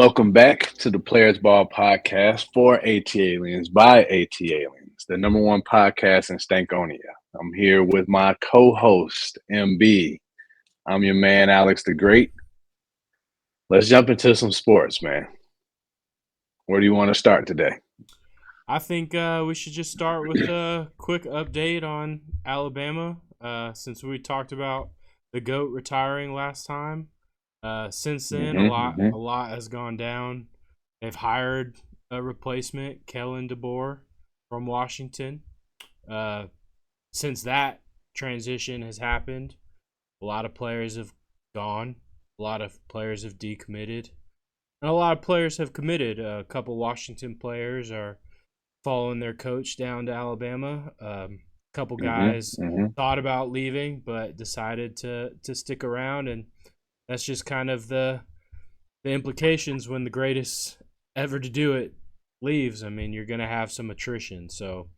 Welcome back to the Players Ball podcast for AT Aliens by AT Aliens, the number one podcast in Stankonia. I'm here with my co-host, MB. I'm your man, Alex the Great. Let's jump into some sports, man. Where do you want to start today? I think we should just start with a quick update on Alabama, since we talked about the GOAT retiring last time. Since then, a lot has gone down. They've hired a replacement, Kellen DeBoer from Washington. Since that transition has happened, a lot of players have gone. A lot of players have decommitted. And a lot of players have committed. A couple Washington players are following their coach down to Alabama. A couple guys thought about leaving, but decided to stick around, and that's just kind of the implications when the greatest ever to do it leaves. I mean, you're going to have some attrition. So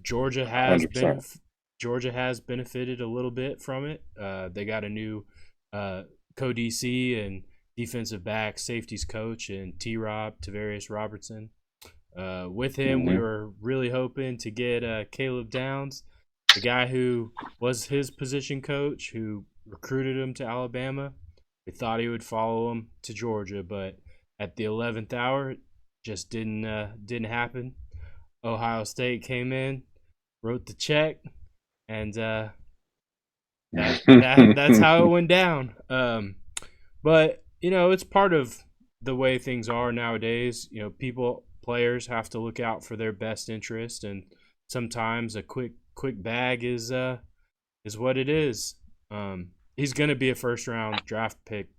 Georgia has benefited a little bit from it. They got a new co-DC and defensive back safeties coach and T-Rob, Tavarius Robertson. With him, we were really hoping to get Caleb Downs, the guy who was his position coach, who recruited him to Alabama. We thought he would follow him to Georgia, but at the 11th hour, it just didn't happen. Ohio State came in, wrote the check, and that's how it went down. But it's part of the way things are nowadays. Players have to look out for their best interest, and sometimes a quick bag is what it is. He's going to be a first-round draft pick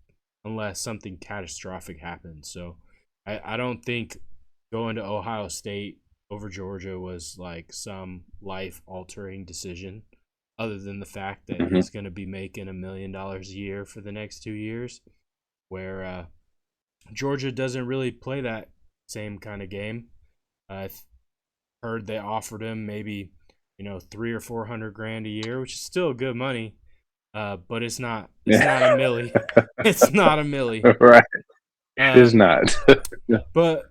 unless something catastrophic happens. So I don't think going to Ohio State over Georgia was like some life-altering decision, other than the fact that he's going to be making $1 million a year for the next 2 years, where Georgia doesn't really play that same kind of game. I've heard they offered him maybe $300,000 or $400,000 a year, which is still good money. But it's not a milli. It's not a milli. Right. It's not. But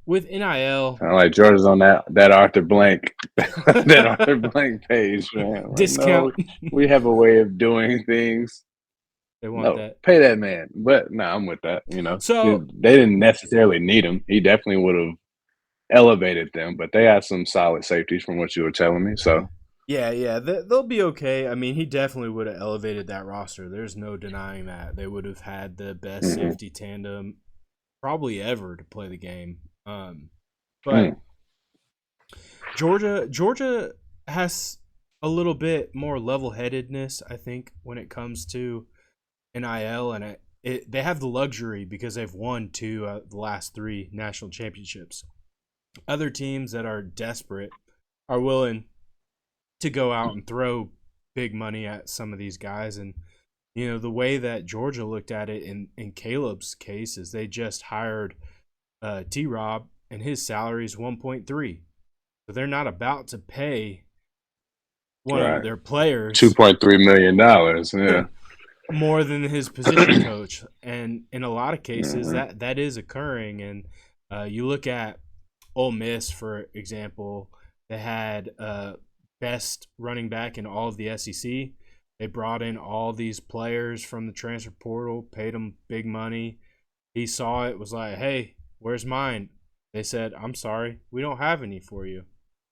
with NIL, I like Georgia's on that Arthur Blank that Arthur Blank page, man. Like, discount. No, we have a way of doing things. They want that. Pay that man. But I'm with that. So they didn't necessarily need him. He definitely would have elevated them, but they had some solid safeties from what you were telling me. So yeah, they'll be okay. I mean, he definitely would have elevated that roster. There's no denying that. They would have had the best safety tandem probably ever to play the game. But Georgia has a little bit more level-headedness, I think, when it comes to NIL, and they have the luxury because they've won 2 of the last 3 national championships. Other teams that are desperate are willing to go out and throw big money at some of these guys. And the way that Georgia looked at it in Caleb's case is they just hired T-Rob, and his salary is 1.3, so they're not about to pay one of their players $2.3 million. Yeah. More than his position coach. And in a lot of cases, that is occurring. And you look at Ole Miss, for example, they had best running back in all of the SEC. They brought in all these players from the transfer portal, paid them big money. He saw it, was like, hey, where's mine? They said, I'm sorry, we don't have any for you.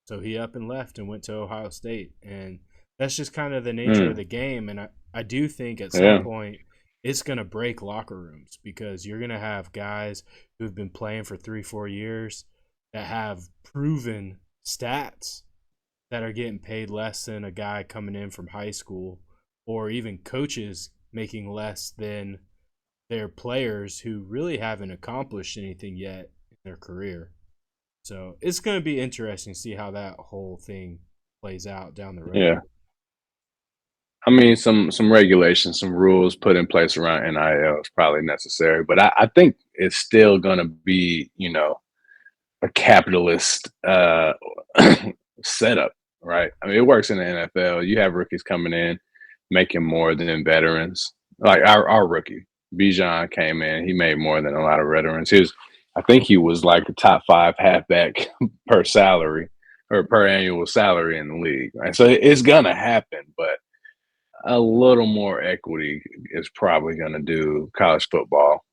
So he up and left and went to Ohio State. And that's just kind of the nature of the game. And I do think at some point it's going to break locker rooms, because you're going to have guys who've been playing for 3-4 years that have proven stats that are getting paid less than a guy coming in from high school, or even coaches making less than their players who really haven't accomplished anything yet in their career. So it's going to be interesting to see how that whole thing plays out down the road. Yeah. I mean, some regulations, some rules put in place around NIL is probably necessary, but I think it's still going to be, a capitalist setup, right? I mean, it works in the NFL. You have rookies coming in making more than veterans, like our rookie. Bijan came in. He made more than a lot of veterans. I think he was like a top 5 halfback per salary or per annual salary in the league. Right? So it's gonna happen, but a little more equity is probably going to do college football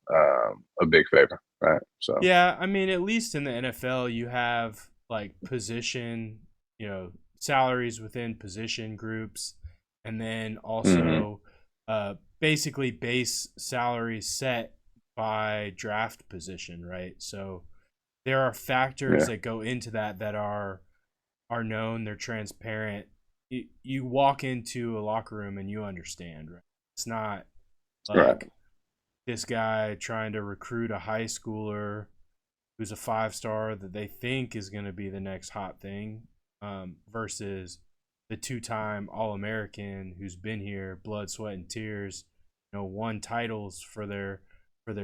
a big favor, right? So Yeah, I mean, at least in the NFL, you have like position, salaries within position groups, and then also basically base salary set by draft position, right? So there are factors yeah, that go into that are known, they're transparent. You walk into a locker room and you understand, right? It's not right, like this guy trying to recruit a high schooler who's a 5-star that they think is going to be the next hot thing, versus the 2-time All-American who's been here, blood, sweat, and tears, won titles for their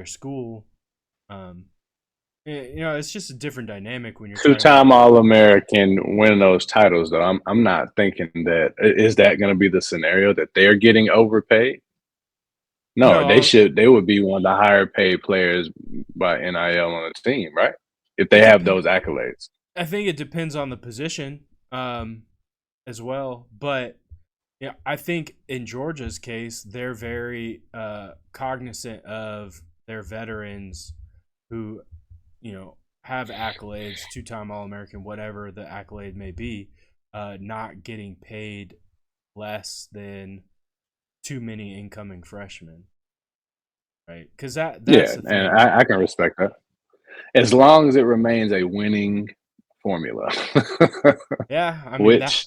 school. It's just a different dynamic when you're talking about. 2-time All-American win those titles though. I'm not thinking that is that going to be the scenario that they're getting overpaid. No, No, they would be one of the higher paid players by NIL on the team, right? If they it have depends. those accolades. I think it depends on the position, as well. But yeah, I think in Georgia's case, they're very cognizant of their veterans who, have accolades, 2-time All-American, whatever the accolade may be, not getting paid less than too many incoming freshmen, right? Because that's Yeah, the and thing. I can respect that as long as it remains a winning formula, Yeah, I mean that. which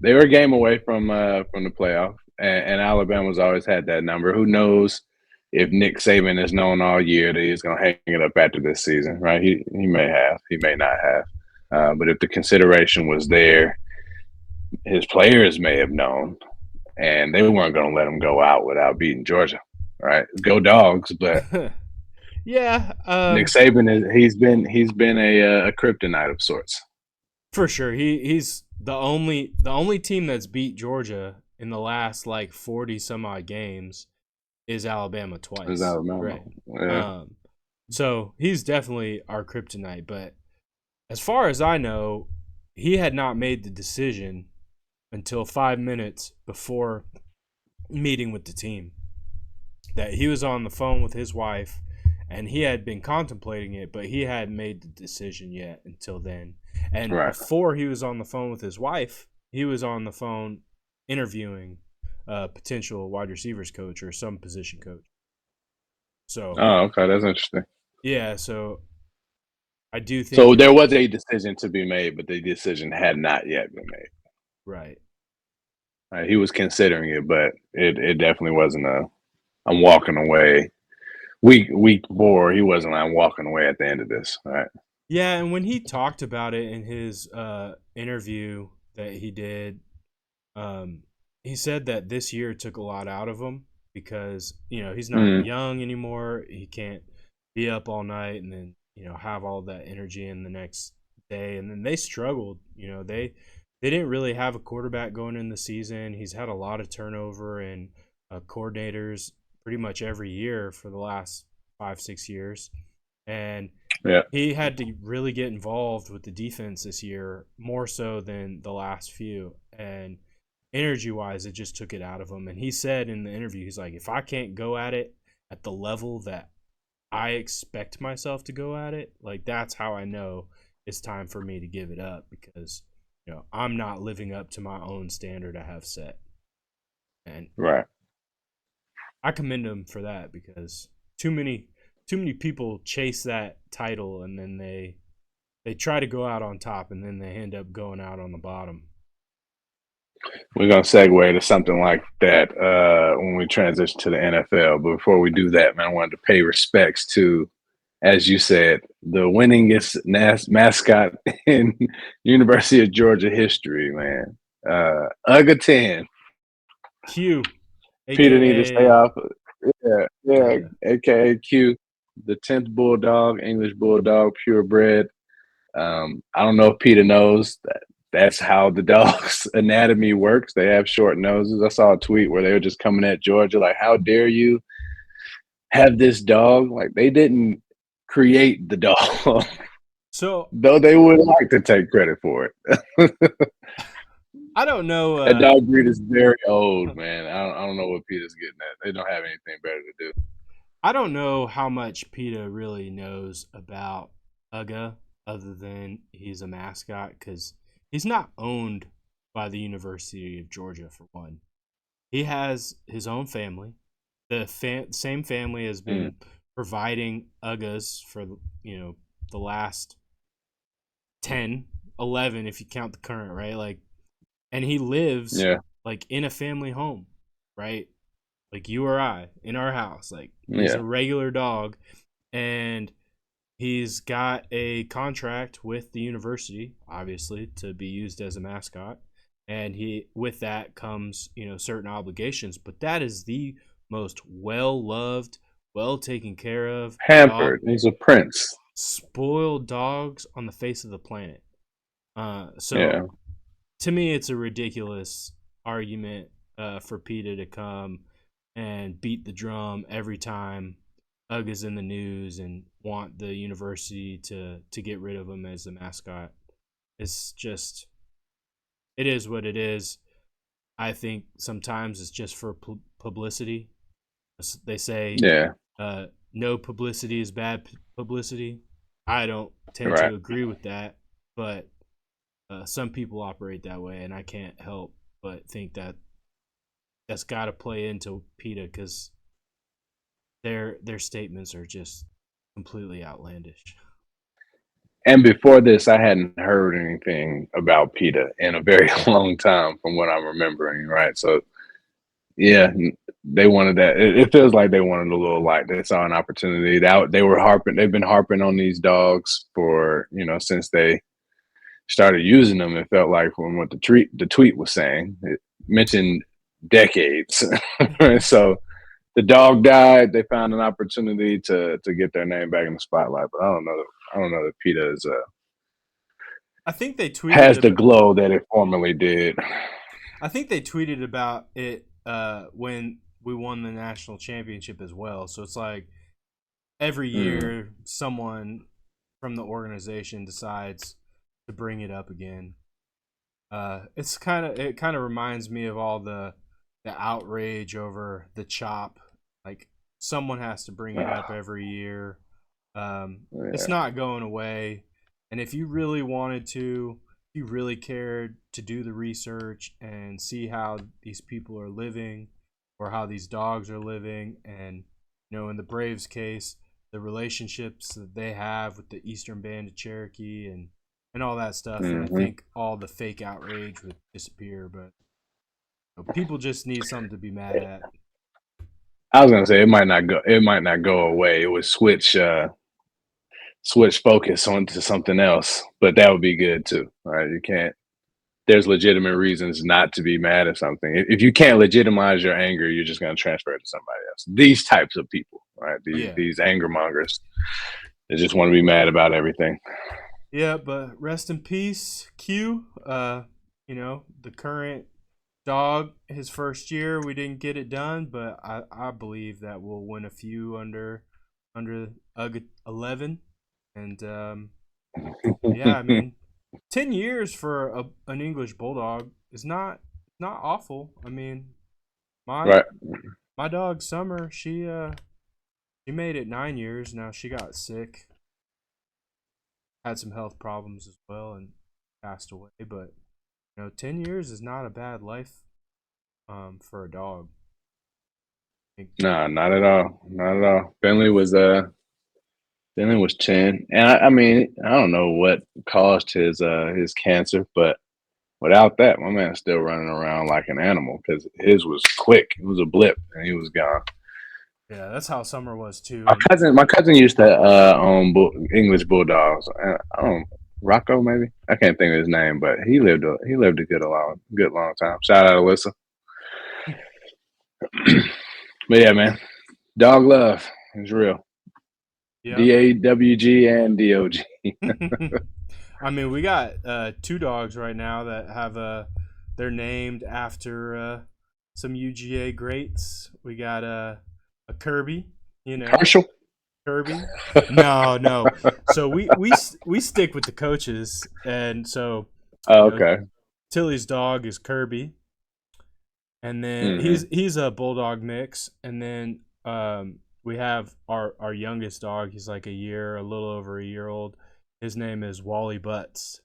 they were a game away from the playoff, and Alabama's always had that number. Who knows if Nick Saban is known all year that he's going to hang it up after this season, right? He may have, he may not have, but if the consideration was there, his players may have known, and they weren't going to let him go out without beating Georgia, right? Go Dogs, but Yeah, Nick Saban he's been a kryptonite of sorts. for sure. He's the only team that's beat Georgia in the last like 40 some odd games is Alabama Is twice. Alabama? Right. Yeah, Um so he's definitely our kryptonite, but as far as I know, he had not made the decision until 5 minutes before meeting with the team. That he was on the phone with his wife and he had been contemplating it, but he hadn't made the decision yet until then. And right. before he was on the phone with his wife, he was on the phone interviewing a potential wide receivers coach or some position coach. So, Oh, okay, that's interesting. yeah, so I do think So it's there was a decision to be made, but the decision had not yet been made. right. He was considering it, but it definitely wasn't a I'm walking away. Week 4, he wasn't like, I'm walking away at the end of this. All right. Yeah, and when he talked about it in his interview that he did, he said that this year took a lot out of him because he's not Mm, young anymore. He can't be up all night and then have all that energy in the next day. And then they struggled. They didn't really have a quarterback going in the season. He's had a lot of turnover and coordinators pretty much every year for the last 5-6 years, and yeah. he had to really get involved with the defense this year more so than the last few. And energy wise, it just took it out of him. And he said in the interview, he's like, if I can't go at it at the level that I expect myself to go at it, like that's how I know it's time for me to give it up because I'm not living up to my own standard I have set. And Right. I commend him for that because too many people chase that title and then they try to go out on top and then they end up going out on the bottom. We're gonna segue to something like that when we transition to the NFL. But before we do that, man, I wanted to pay respects to, as you said, the winningest mascot in University of Georgia history, man. UGA 10. Q, Peter need to stay aka off. Yeah, yeah. UGA. AKA Q, the 10th Bulldog, English Bulldog, purebred. I don't know if Peter knows that that's how the dog's anatomy works. They have short noses. I saw a tweet where they were just coming at Georgia like, "How dare you have this dog?" Like they didn't create the dog, So though they would like to take credit for it. I don't know. That dog breed is very old, man. I don't know what Peter's getting at. They don't have anything better to do. I don't know how much PETA really knows about UGA other than he's a mascot, because he's not owned by the University of Georgia, for one. He has his own family. The same family has been providing UGAs for the last 10, 11, if you count the current, right? Like, and he lives like in a family home, right? Like you or I in our house. Like he's a regular dog, and he's got a contract with the university, obviously, to be used as a mascot. And with that comes, certain obligations. But that is the most well-loved, well-taken care of Pampered. dog, He's a prince. spoiled dogs on the face of the planet. So to me, it's a ridiculous argument for PETA to come and beat the drum every time UGA's in the news and want the university to get rid of him as a mascot. It's just, it is what it is. I think sometimes it's just for publicity. They say no publicity is bad publicity. I don't tend to agree with that, but some people operate that way, and I can't help but think that that's got to play into PETA, because their statements are just completely outlandish. And before this, I hadn't heard anything about PETA in a very long time, from what I'm remembering. Right, so yeah, they wanted that. It feels like they wanted a little light. They saw an opportunity. They've been harping on these dogs for since they started using them. It felt like from what the tweet was saying. It mentioned decades. So the dog died. They found an opportunity to get their name back in the spotlight. But I don't know. That PETA is I think they tweeted has the glow that it formerly did. I think they tweeted about it when we won the national championship as well. So it's like every year someone from the organization decides to bring it up again. It kind of reminds me of all the outrage over the chop. Like someone has to bring it up every year. It's not going away. And if you really wanted to, if you really cared to do the research and see how these people are living or how these dogs are living, and in the Braves case, the relationships that they have with the Eastern Band of Cherokee and all that stuff, and I think all the fake outrage would disappear. But people just need something to be mad at. I was gonna say it might not go away. It would switch focus onto something else, but that would be good too. All right, you can't. There's legitimate reasons not to be mad at something. If you can't legitimize your anger, you're just gonna transfer it to somebody else. These types of people, right? These anger mongers, they just want to be mad about everything. Yeah, but rest in peace, Q. The current dog, his first year, we didn't get it done, but I believe that we'll win a few under UGA 11, and I mean, 10 years for an English bulldog is not awful. I mean, my dog Summer, she made it 9 years. Now she got sick, had some health problems as well, and passed away. But 10 years is not a bad life for a dog. No, not at all. Not at all. Finley was 10, and I mean, I don't know what caused his cancer, but without that, my man's still running around like an animal, because his was quick. It was a blip, and he was gone. Yeah, that's how Summer was too. My cousin used to own English bulldogs. Rocco, maybe, I can't think of his name, but he lived a good long time. Shout out Alyssa. But yeah, man, dog love is real. Yep. DAWG and DOG. I mean, we got two dogs right now that have they're named after some UGA greats. We got a Kirby, you know, Herschel. Kirby. No, no. So we stick with the coaches, and so Oh, you know okay. Tilly's dog is Kirby, and then Hmm. he's a bulldog mix, and then we have our youngest dog. He's like a little over a year old. His name is Wally Butts,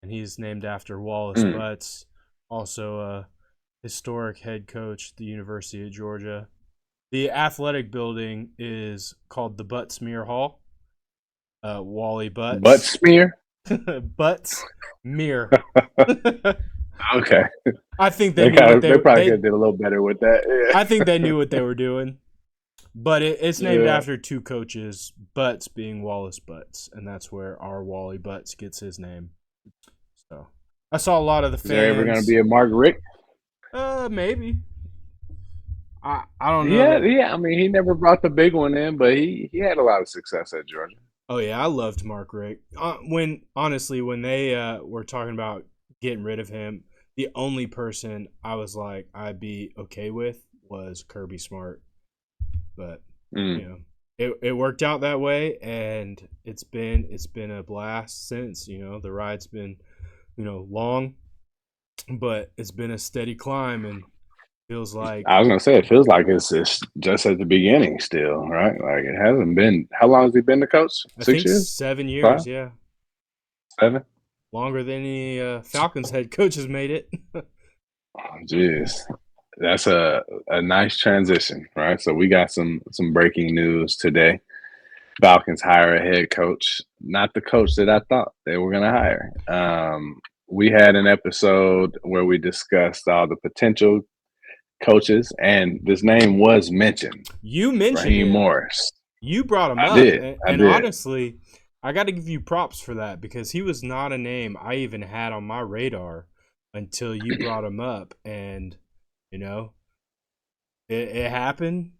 and he's named after Wallace Mm. Butts, also a historic head coach at the University of Georgia. The athletic building is called the Butts-Mere Hall. Wally Butt Butts. smear. Butts-Mere. Okay. I think they knew what They probably could have did a little better with that. I think they knew what they were doing. But it's named Yeah. after two coaches, Butts being Wallace Butts, and that's where our Wally Butts gets his name. So I saw a lot of the Is there ever going to fans. be a Mark Rick? Maybe. I don't know Yeah, that. yeah. I mean, he never brought the big one in, but he had a lot of success at Georgia. Oh yeah, I loved Mark Rick. When they were talking about getting rid of him, the only person I was like I'd be okay with was Kirby Smart. But Mm. you know, it worked out that way, and it's been a blast since. The ride's been long, but it's been a steady climb, and feels like I was gonna say it feels like it's just at the beginning still, right? Like it hasn't been. How long has he been the coach? I 6 think years? 7 years, 5? yeah, 7? longer than any Falcons head coach has made it. Oh, jeez, that's a nice transition, right? So we got some breaking news today. Falcons hire a head coach, not the coach that I thought they were gonna hire. We had an episode where we discussed all the potential coaches, and this name was mentioned. You mentioned Raheem him. Morris. You brought him I up, did. I and did. honestly, I got to give you props for that because he was not a name I even had on my radar until you brought him up, and you know it happened.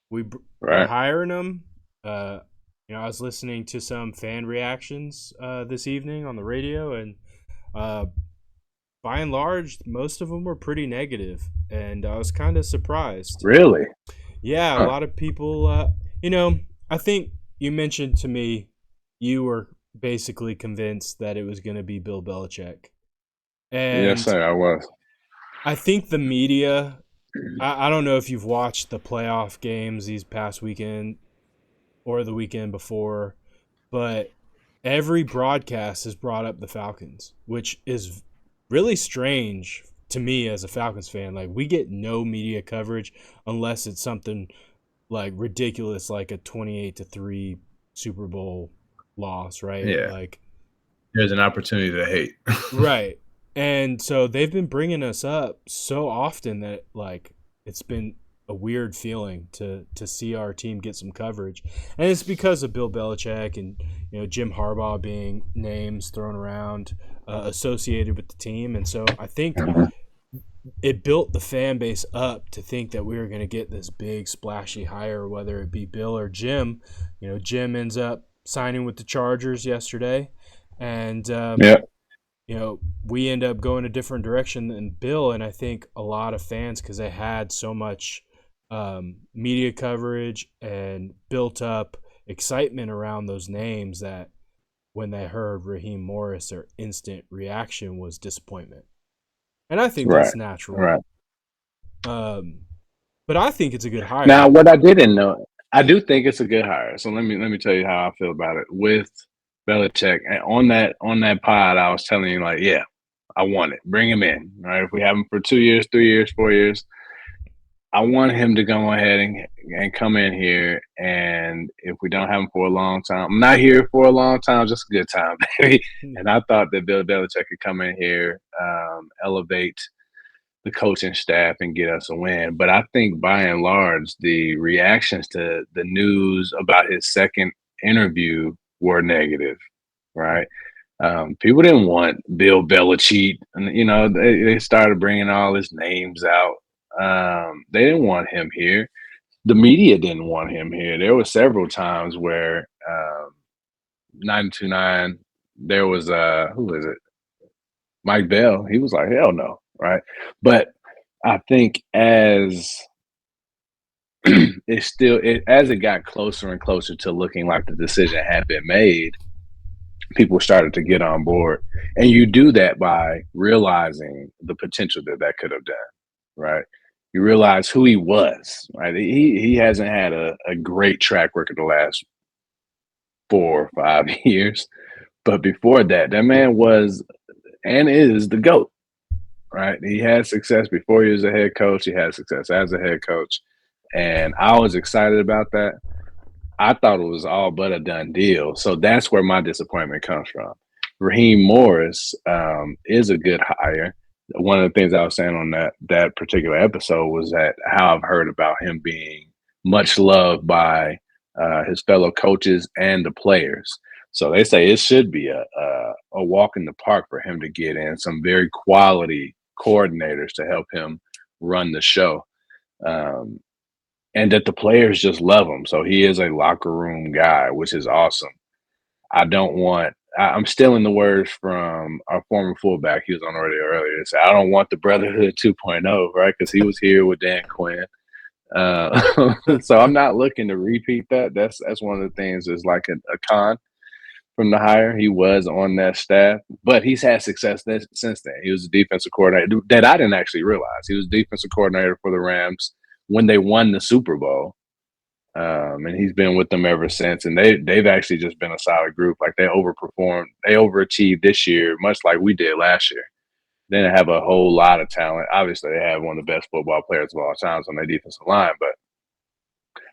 We're Right. hiring him. I was listening to some fan reactions this evening on the radio, and uh, by and large, most of them were pretty negative, and I was kind of surprised. Really? Yeah, a Huh. lot of people. I think you mentioned to me you were basically convinced that it was going to be Bill Belichick, Yes, and sir. I was. I think the media. I don't know if you've watched the playoff games these past weekend or the weekend before, but every broadcast has brought up the Falcons, which is really strange to me as a Falcons fan. Like we get no media coverage unless it's something like ridiculous, like a 28-3 Super Bowl loss, right? Yeah. Like, There's an opportunity to hate. right. And so they've been bringing us up so often that like it's been a weird feeling to see our team get some coverage, and it's because of Bill Belichick and Jim Harbaugh being names thrown around associated with the team, and so I think it built the fan base up to think that we were going to get this big splashy hire, whether it be Bill or Jim. Jim ends up signing with the Chargers yesterday, and Yeah. we end up going a different direction than Bill, and I think a lot of fans, because they had so much media coverage and built up excitement around those names, that when they heard Raheem Morris, their instant reaction was disappointment. And I think Right. that's natural. Right. But I think it's a good hire. Now, what I didn't know, I do think it's a good hire. So let me tell you how I feel about it with Belichick. And on that pod, I was telling you like, yeah, I want it. Bring him in. Right. If we have him for 2 years, 3 years, 4 years, I want him to go ahead and come in here. And if we don't have him for a long time, I'm not here for a long time, just a good time, baby. And I thought that Bill Belichick could come in here, elevate the coaching staff and get us a win. But I think by and large, the reactions to the news about his second interview were negative, right? People didn't want Bill Belichick, and they started bringing all his names out. They didn't want him here. The media didn't want him here. There were several times where 929 there was who is it? Mike Bell. He was like, hell no, right? But I think as as it got closer and closer to looking like the decision had been made, people started to get on board, and you do that by realizing the potential that could have done, right? You realize who he was, right? He hasn't had a great track record the last 4 or 5 years, but before that, that man was and is the GOAT, right? He had success before he was a head coach. He had success as a head coach, and I was excited about that. I thought it was all but a done deal. So that's where my disappointment comes from. Raheem Morris is a good hire. One of the things I was saying on that particular episode was that how I've heard about him being much loved by his fellow coaches and the players. So they say it should be a walk in the park for him to get in some very quality coordinators to help him run the show. And that the players just love him. So he is a locker room guy, which is awesome. I'm stealing the words from our former fullback. He was on the radio earlier. So I don't want the Brotherhood 2.0, right? Because he was here with Dan Quinn. So I'm not looking to repeat that. That's one of the things is like a con from the hire. He was on that staff, but he's had success since then. He was a defensive coordinator that I didn't actually realize. He was defensive coordinator for the Rams when they won the Super Bowl. And he's been with them ever since. And they've actually just been a solid group. Like they overperformed, they overachieved this year, much like we did last year. They didn't have a whole lot of talent. Obviously, they have one of the best football players of all time on their defensive line, but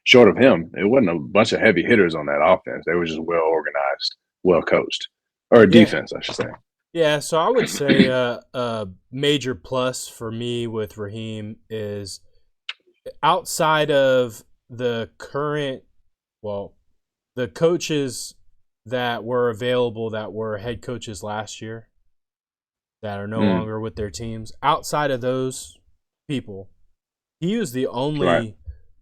short of him, it wasn't a bunch of heavy hitters on that offense. They were just well organized, well coached, or defense, I should say. Yeah, so I would say a major plus for me with Raheem is outside of the current, the coaches that were available that were head coaches last year that are no longer with their teams. Outside of those people, he was the only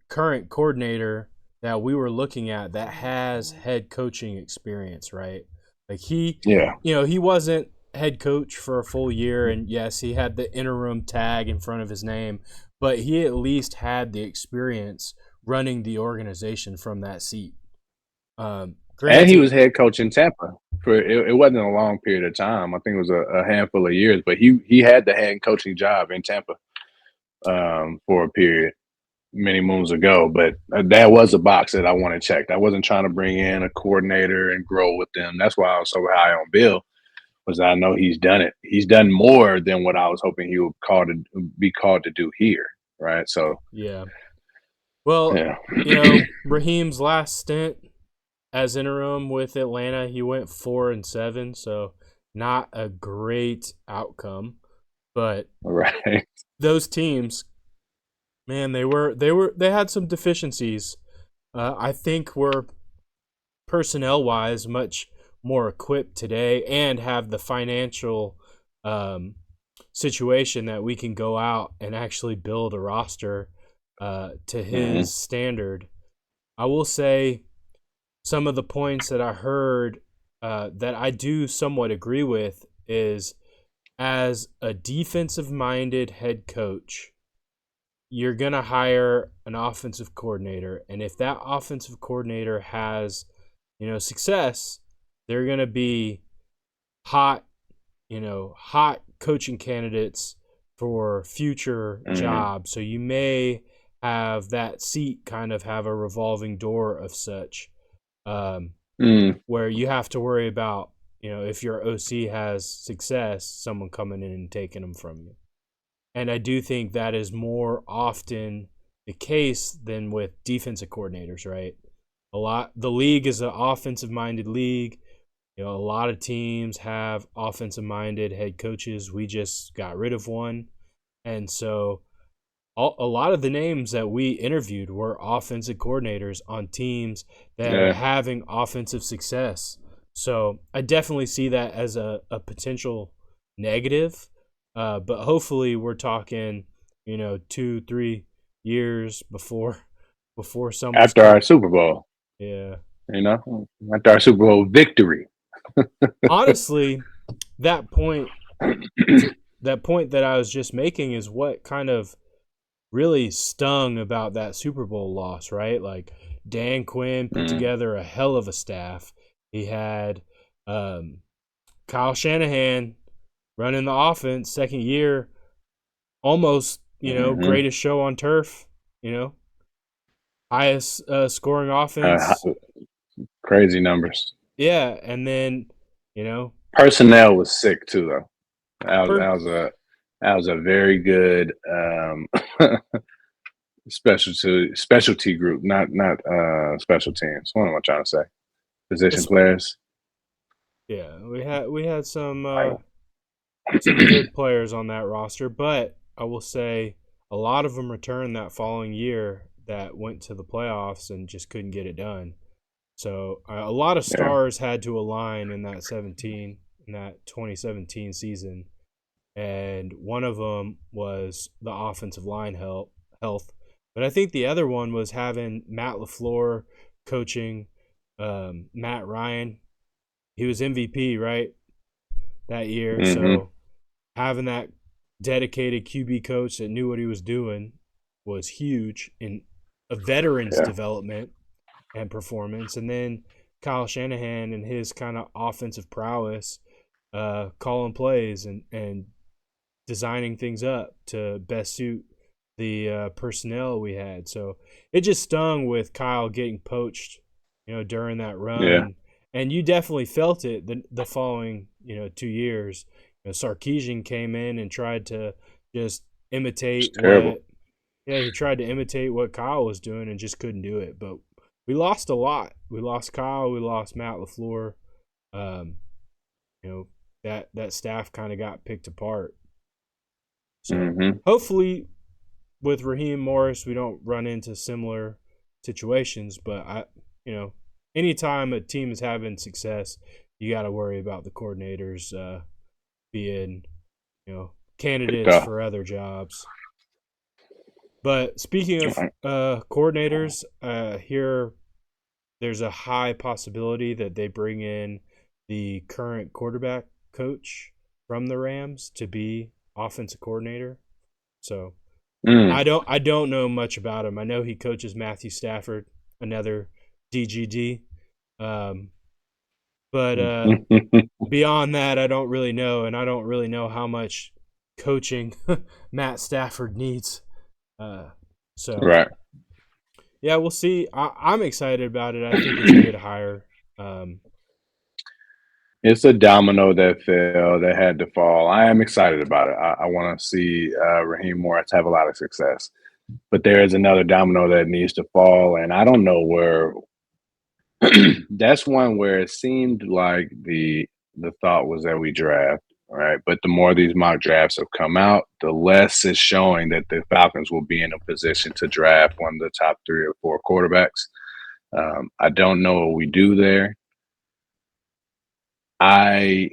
current coordinator that we were looking at that has head coaching experience, right? Like he wasn't head coach for a full year, and yes, he had the interim tag in front of his name, but he at least had the experience running the organization from that seat. And he was head coach in Tampa for it wasn't a long period of time. I think it was a handful of years, but he had the head coaching job in Tampa for a period many moons ago. But that was a box that I wanted checked. I wasn't trying to bring in a coordinator and grow with them. That's why I was so high on Bill, was I know he's done it. He's done more than what I was hoping he would be called to do here, right? So yeah. Well, Raheem's last stint as interim with Atlanta, he went 4-7, so not a great outcome. But those teams, man, they had some deficiencies. I think we're personnel wise much more equipped today and have the financial situation that we can go out and actually build a roster to his standard. I will say some of the points that I heard that I do somewhat agree with is, as a defensive-minded head coach, you're going to hire an offensive coordinator, and if that offensive coordinator has, success, they're going to be hot coaching candidates for future jobs. So you may have that seat kind of have a revolving door of such, where you have to worry about, if your OC has success, someone coming in and taking them from you. And I do think that is more often the case than with defensive coordinators, right? The league is an offensive-minded league. A lot of teams have offensive-minded head coaches. We just got rid of one. And so a lot of the names that we interviewed were offensive coordinators on teams that are having offensive success. So I definitely see that as a potential negative. But hopefully we're talking, 2-3 years before someone after our Super Bowl. Yeah. After our Super Bowl victory. honestly, that point that I was just making is what kind of really stung about that Super Bowl loss, right? Like Dan Quinn put Mm, together a hell of a staff. He had um, Kyle Shanahan running the offense, second year, almost hmm greatest show on turf. You know, highest scoring uh, offense. Crazy numbers. Yeah, and then you know, Personnel was sick too, though. That was per that was a very good specialty group, not special teams. What am I trying to say? Position players. yeah, we had some good players on that roster, but I will say a lot of them returned that following year that went to the playoffs and just couldn't get it done. So a lot of Yeah, stars had to align in that 2017 season, and one of them was the offensive line health. But I think the other one was having Matt LaFleur coaching Matt Ryan. He was MVP, right, that year. hmm So having that dedicated QB coach that knew what he was doing was huge in a veteran's yeah, development and performance. And then Kyle Shanahan and his kind of offensive prowess, calling plays and designing things up to best suit the personnel we had. So it just stung with Kyle getting poached, during that yeah. run. And you definitely felt it the following, 2 years. Sarkisian came in and tried to just It's imitate terrible. what, yeah, he tried to imitate what Kyle was doing and just couldn't do it. But we lost a lot. We lost Kyle. We lost Matt LaFleur. Um, that staff kind of got picked apart. So hmm hopefully with Raheem Morris, we don't run into similar situations. But anytime a team is having success, you got to worry about the coordinators being, Picked candidates off. for other jobs. But speaking of coordinators, here there's a high possibility that they bring in the current quarterback coach from the Rams to be offensive coordinator. So Mm. I don't know much about him. I know he coaches Matthew Stafford, another DGD. Um, but beyond that, I don't really know, and I don't really know how much coaching Matt Stafford needs. Uh, so Right. yeah, we'll see. I'm excited about it. I think it's a good hire. Um, It's a domino that fell that had to fall. I am excited about it. I want to see Raheem Morris have a lot of success. But there is another domino that needs to fall, and I don't know where. That's one where it seemed like the thought was that we draft, right? But the more these mock drafts have come out, the less it's showing that the Falcons will be in a position to draft one of the top 3 or 4 quarterbacks. I don't know what we do there. I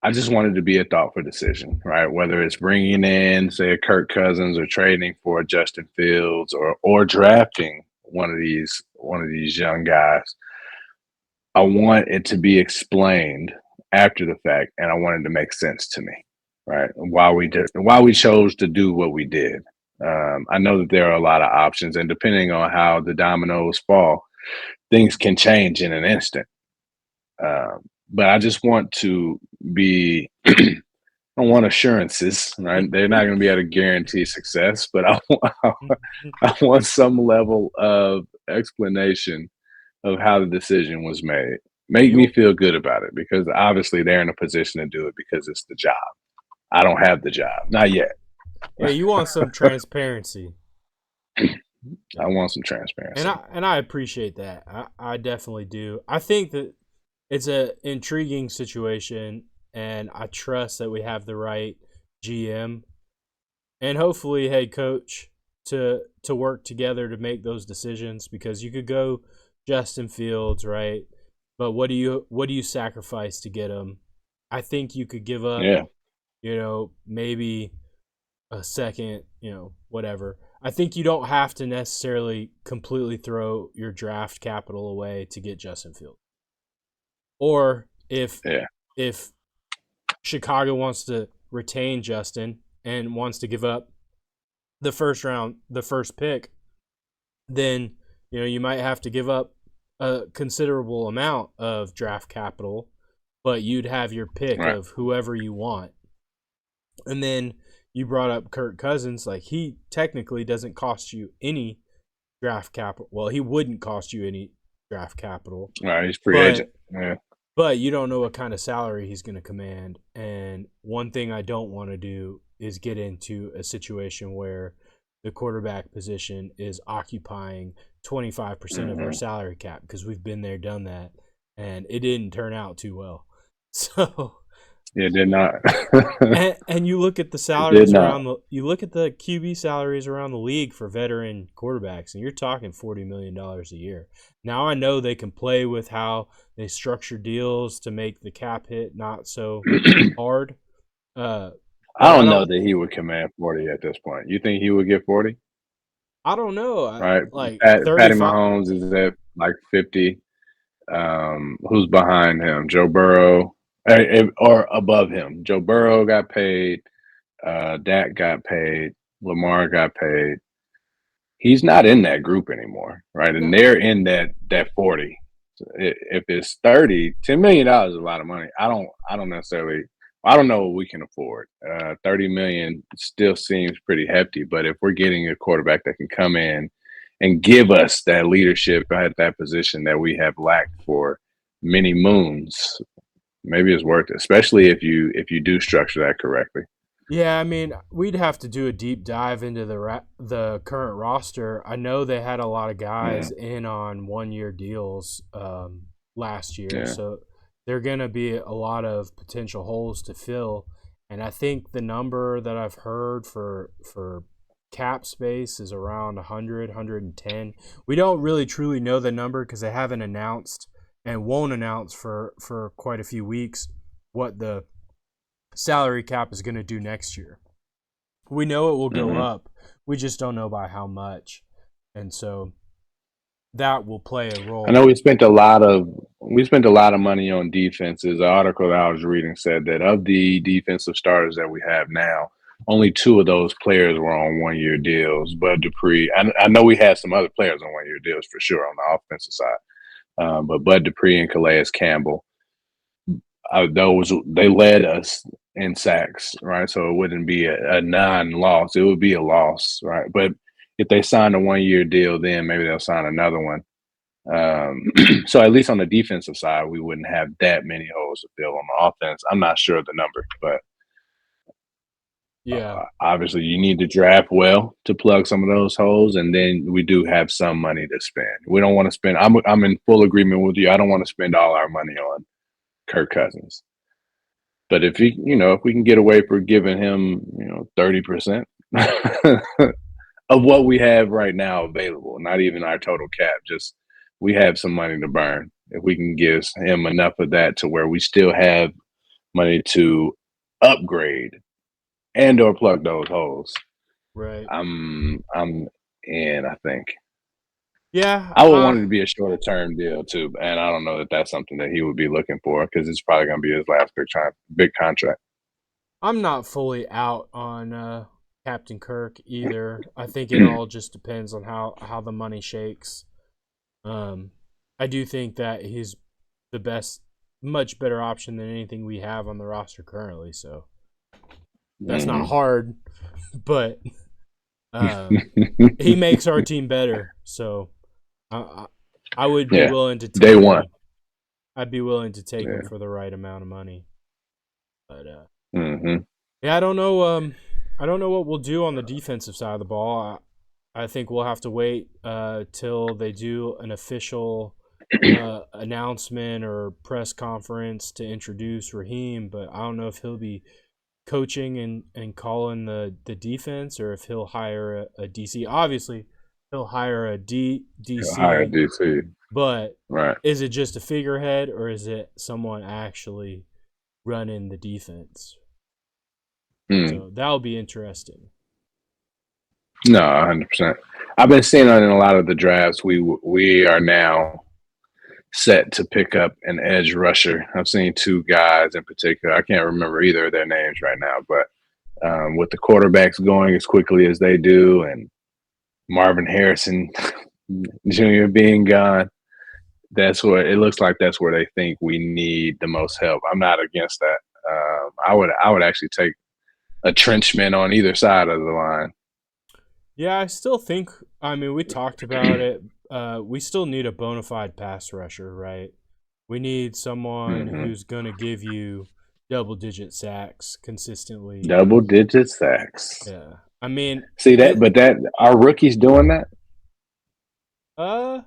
I just wanted to be a thoughtful decision, right? Whether it's bringing in, say, a Kirk Cousins or trading for a Justin Fields or drafting one of these young guys. I want it to be explained after the fact, and I want it to make sense to me, right? Why we chose to do what we did. I know that there are a lot of options, and depending on how the dominoes fall, things can change in an instant. But I just want to be I want assurances, right? They're not going to be able to guarantee success, but I want some level of explanation of how the decision was made. Make me you feel good about it because obviously they're in a position to do it because it's the job. I don't have the job, not yet. yeah, you want some transparency. I want some And transparency. I appreciate that. I definitely do. I think that it's a intriguing situation, and I trust that we have the right GM and hopefully head coach to work together to make those decisions. Because you could go Justin Fields, right? But what do you sacrifice to get him? I think you could give up, Yeah, maybe a second, whatever. I think you don't have to necessarily completely throw your draft capital away to get Justin Fields. Or if Yeah. if Chicago wants to retain Justin and wants to give up the first pick, then you might have to give up a considerable amount of draft capital, but you'd have your pick Right. of whoever you want. And then you brought up Kirk Cousins, like he technically doesn't cost you any draft capital. Well, he wouldn't cost you any draft capital. Right. He's free agent. Yeah. But you don't know what kind of salary he's going to command. And one thing I don't want to do is get into a situation where the quarterback position is occupying 25% of our salary cap, because we've been there, done that, and it didn't turn out too well. So it did not. and you look at the salaries you look at the QB salaries around the league for veteran quarterbacks, and you're talking $40 million a year. Now I know they can play with how they structure deals to make the cap hit not so hard. I don't know that he would command 40 at this point. You think he would get 40? I don't know. Right. Like Patty Mahomes is at like 50. Who's behind him? Joe Burrow, or above him? Joe Burrow got paid. Dak got paid. Lamar got paid. He's not in that group anymore, right? And they're in that 40. If it's 30, $10 million is a lot of money. I don't know what we can afford. 30 million still seems pretty hefty, but if we're getting a quarterback that can come in and give us that leadership at that position that we have lacked for many moons, maybe it's worth it, especially if you do structure that correctly. Yeah, I mean, we'd have to do a deep dive into the current roster. I know they had a lot of guys in on 1-year deals last year, so there are going to be a lot of potential holes to fill. And I think the number that I've heard for cap space is around 100, 110. We don't really truly know the number because they haven't announced and won't announce for quite a few weeks what the salary cap is going to do next year. We know it will go up. We just don't know by how much. And so that will play a role. I know we spent a lot of money on defenses. The article that I was reading said that of the defensive starters that we have now, only 2 of those players were on 1-year deals. Bud Dupree, I know we had some other players on 1-year deals for sure on the offensive side, but Bud Dupree and Calais Campbell, they led us in sacks, right? So it wouldn't be a non-loss; it would be a loss, right? But if they sign a 1-year deal, then maybe they'll sign another one. So at least on the defensive side, we wouldn't have that many holes to fill. On the offense, I'm not sure of the number, but obviously you need to draft well to plug some of those holes, and then we do have some money to spend. We don't want to spend. I'm in full agreement with you. I don't want to spend all our money on Kirk Cousins. But if we can get away for giving him, 30% of what we have right now available, not even our total cap, just we have some money to burn. If we can give him enough of that to where we still have money to upgrade and or plug those holes. Right. I'm in, I think. Yeah. I would want it to be a shorter term deal too, and I don't know that that's something that he would be looking for because it's probably going to be his last big contract. I'm not fully out on Captain Kirk either. I think it all just depends on how the money shakes. I do think that he's the best, much better option than anything we have on the roster currently. So that's not hard, but he makes our team better. So I would be willing to take day one. I'd be willing to take him for the right amount of money. But yeah, I don't know. I don't know what we'll do on the defensive side of the ball. I think we'll have to wait till they do an official announcement or press conference to introduce Raheem. But I don't know if he'll be coaching and calling the defense, or if he'll hire a DC. Obviously, he'll hire a DC. He'll hire a DC. But is it just a figurehead, or is it someone actually running the defense? So that'll be interesting. No, 100%. I've been seeing in a lot of the drafts we are now set to pick up an edge rusher. I've seen two guys in particular. I can't remember either of their names right now, but with the quarterbacks going as quickly as they do, and Marvin Harrison Jr. being gone, that's where it looks like that's where they think we need the most help. I'm not against that. I would actually take a trenchman on either side of the line. Yeah, I still think. I mean, we talked about it. We still need a bona fide pass rusher, right? We need someone who's going to give you double-digit sacks consistently. Double-digit sacks. Yeah, I mean, see that, but that our rookies doing that. I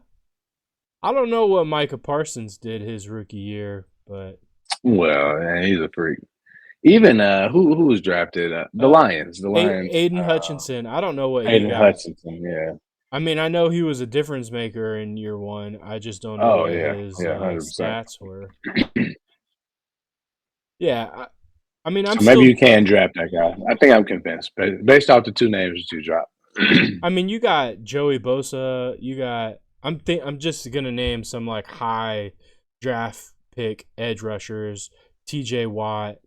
don't know what Micah Parsons did his rookie year, but well, he's a freak. Even who was drafted? The Lions. The Lions. Aiden Hutchinson. I don't know what Aiden Hutchinson. Yeah. I mean, I know he was a difference maker in year one. I just don't know what his stats were. Yeah, I mean, maybe you can draft that guy. I think I'm convinced, but based off the two names that you dropped. I mean, you got Joey Bosa. You got. I'm just gonna name some like high draft pick edge rushers: T.J. Watt,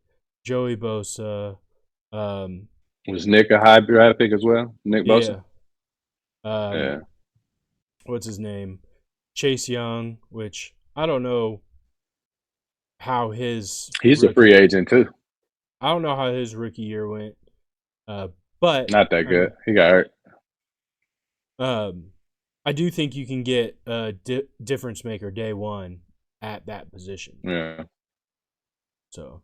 Joey Bosa. Was Nick a high draft pick as well? Nick Bosa. Yeah. What's his name? Chase Young, which I don't know how his. He's a free agent too. I don't know how his rookie year went, but not that good. He got hurt. I do think you can get a difference maker day one at that position. Yeah. So,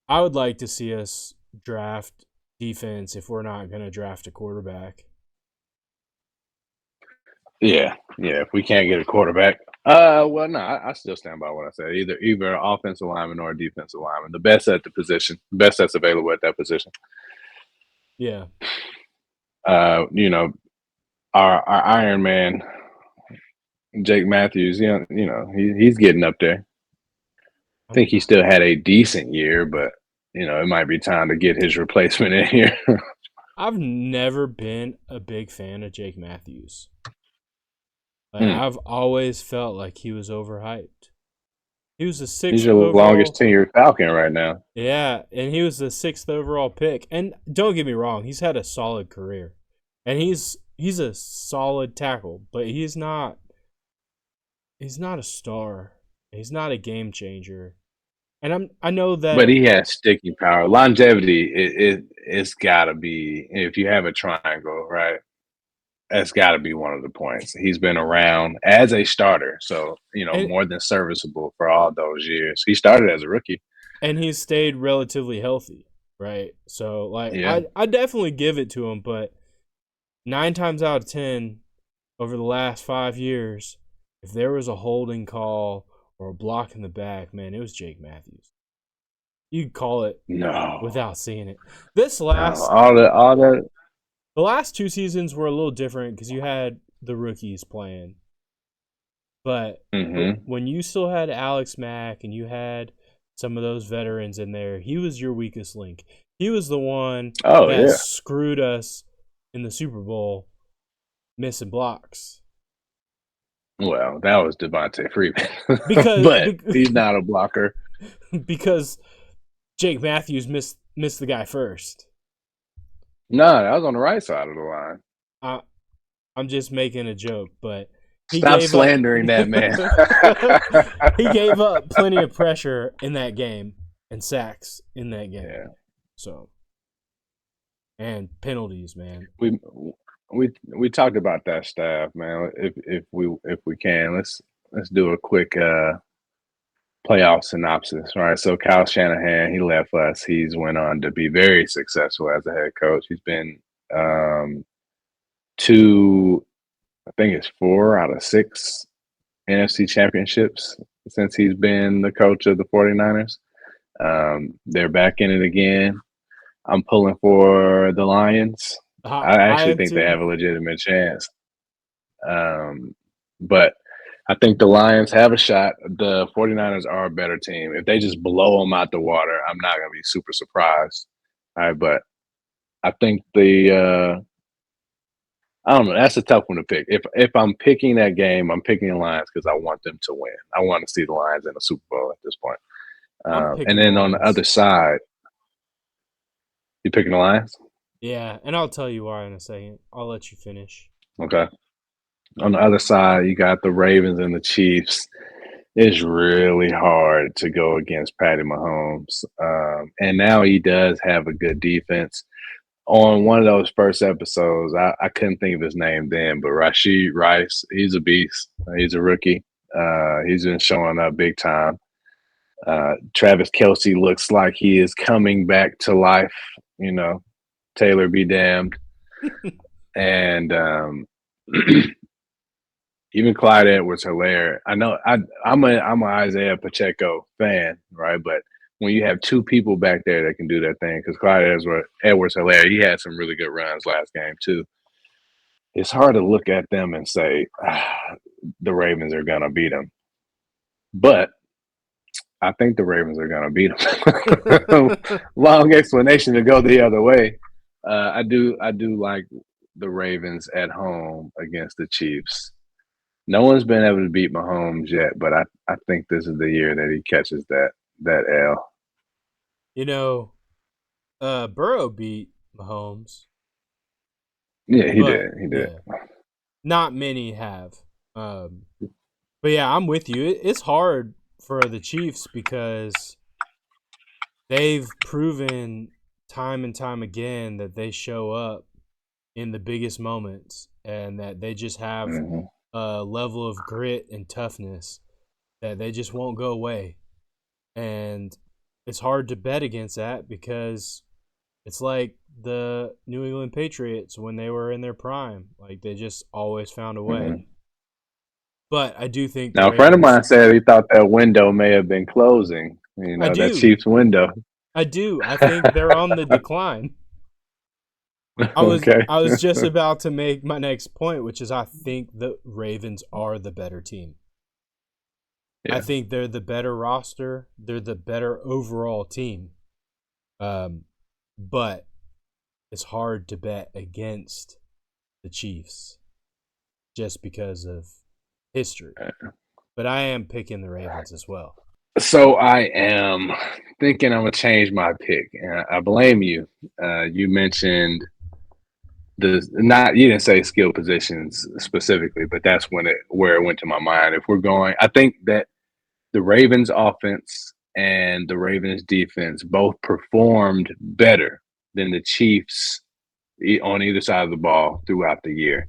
I would like to see us draft defense if we're not going to draft a quarterback. Yeah. If we can't get a quarterback, well, no, I still stand by what I said. Either an offensive lineman or a defensive lineman, the best at the position, best that's available at that position. Yeah. Our Iron Man, Jake Matthews, he's getting up there. I think he still had a decent year, but it might be time to get his replacement in here. I've never been a big fan of Jake Matthews. I've always felt like he was overhyped. He was the 6th. He's your longest tenured Falcon right now. Yeah, and he was the 6th overall pick. And don't get me wrong, he's had a solid career, and he's a solid tackle, but he's not a star. He's not a game changer. And I know that. But he has sticking power. Longevity, it's got to be, if you have a triangle, right? That's got to be one of the points. He's been around as a starter, so more than serviceable for all those years. He started as a rookie, and he's stayed relatively healthy, right? So, I definitely give it to him, but 9 times out of 10 over the last 5 years, if there was a holding call or a block in the back, man, it was Jake Matthews. You'd call it without seeing it. The last 2 seasons were a little different because you had the rookies playing. But when you still had Alex Mack and you had some of those veterans in there, he was your weakest link. He was the one that screwed us in the Super Bowl missing blocks. Well, that was Devontae Freeman. But he's not a blocker. Because Jake Matthews missed the guy first. No, that was on the right side of the line. I'm just making a joke, but stop slandering that man. He gave up plenty of pressure in that game and sacks in that game. Yeah. So, and penalties, man. We talked about that staff, man. If we can, let's do a quick playoff synopsis, right? So Kyle Shanahan, he left us. He's went on to be very successful as a head coach. He's been to, I think it's 4 out of 6 NFC championships since he's been the coach of the 49ers. They're back in it again. I'm pulling for the Lions. I actually think they have a legitimate chance. But I think the Lions have a shot. The 49ers are a better team. If they just blow them out the water, I'm not going to be super surprised. All right, but I think I don't know. That's a tough one to pick. If I'm picking that game, I'm picking the Lions because I want them to win. I want to see the Lions in the Super Bowl at this point. I'm And picking the then on the Lions. other side, you picking the Lions? Yeah, and I'll tell you why in a second. I'll let you finish. Okay. On the other side, you got the Ravens and the Chiefs. It's really hard to go against Patty Mahomes. And now he does have a good defense. On one of those first episodes, I couldn't think of his name then, but Rashid Rice, he's a beast. He's a rookie. He's been showing up big time. Travis Kelsey looks like he is coming back to life. You know, Taylor be damned. And even Clyde Edwards-Helaire. I know I'm an Isaiah Pacheco fan, right? But when you have two people back there that can do that thing, because Clyde Edwards-Helaire, he had some really good runs last game too. It's hard to look at them and say the Ravens are gonna beat them, but I think the Ravens are gonna beat them. Long explanation to go the other way. I do like the Ravens at home against the Chiefs. No one's been able to beat Mahomes yet, but I think this is the year that he catches that L. You know, Burrow beat Mahomes. Yeah, he did. He did. Yeah, not many have. But yeah, I'm with you. It's hard for the Chiefs because they've proven time and time again that they show up in the biggest moments and that they just have a level of grit and toughness that they just won't go away. And it's hard to bet against that because it's like the New England Patriots when they were in their prime. Like, they just always found a way. But I do think now, a friend of mine said he thought that window may have been closing. You know, that Chiefs window. I do. I think they're on the decline. I was just about to make my next point, which is I think the Ravens are the better team. Yeah. I think they're the better roster. They're the better overall team. But it's hard to bet against the Chiefs just because of history. But I am picking the Ravens as well. So I am thinking I'm going to change my pick. I blame you. You mentioned you didn't say skill positions specifically, but that's where it went to my mind. If we're going, I think that the Ravens offense and the Ravens defense both performed better than the Chiefs on either side of the ball throughout the year.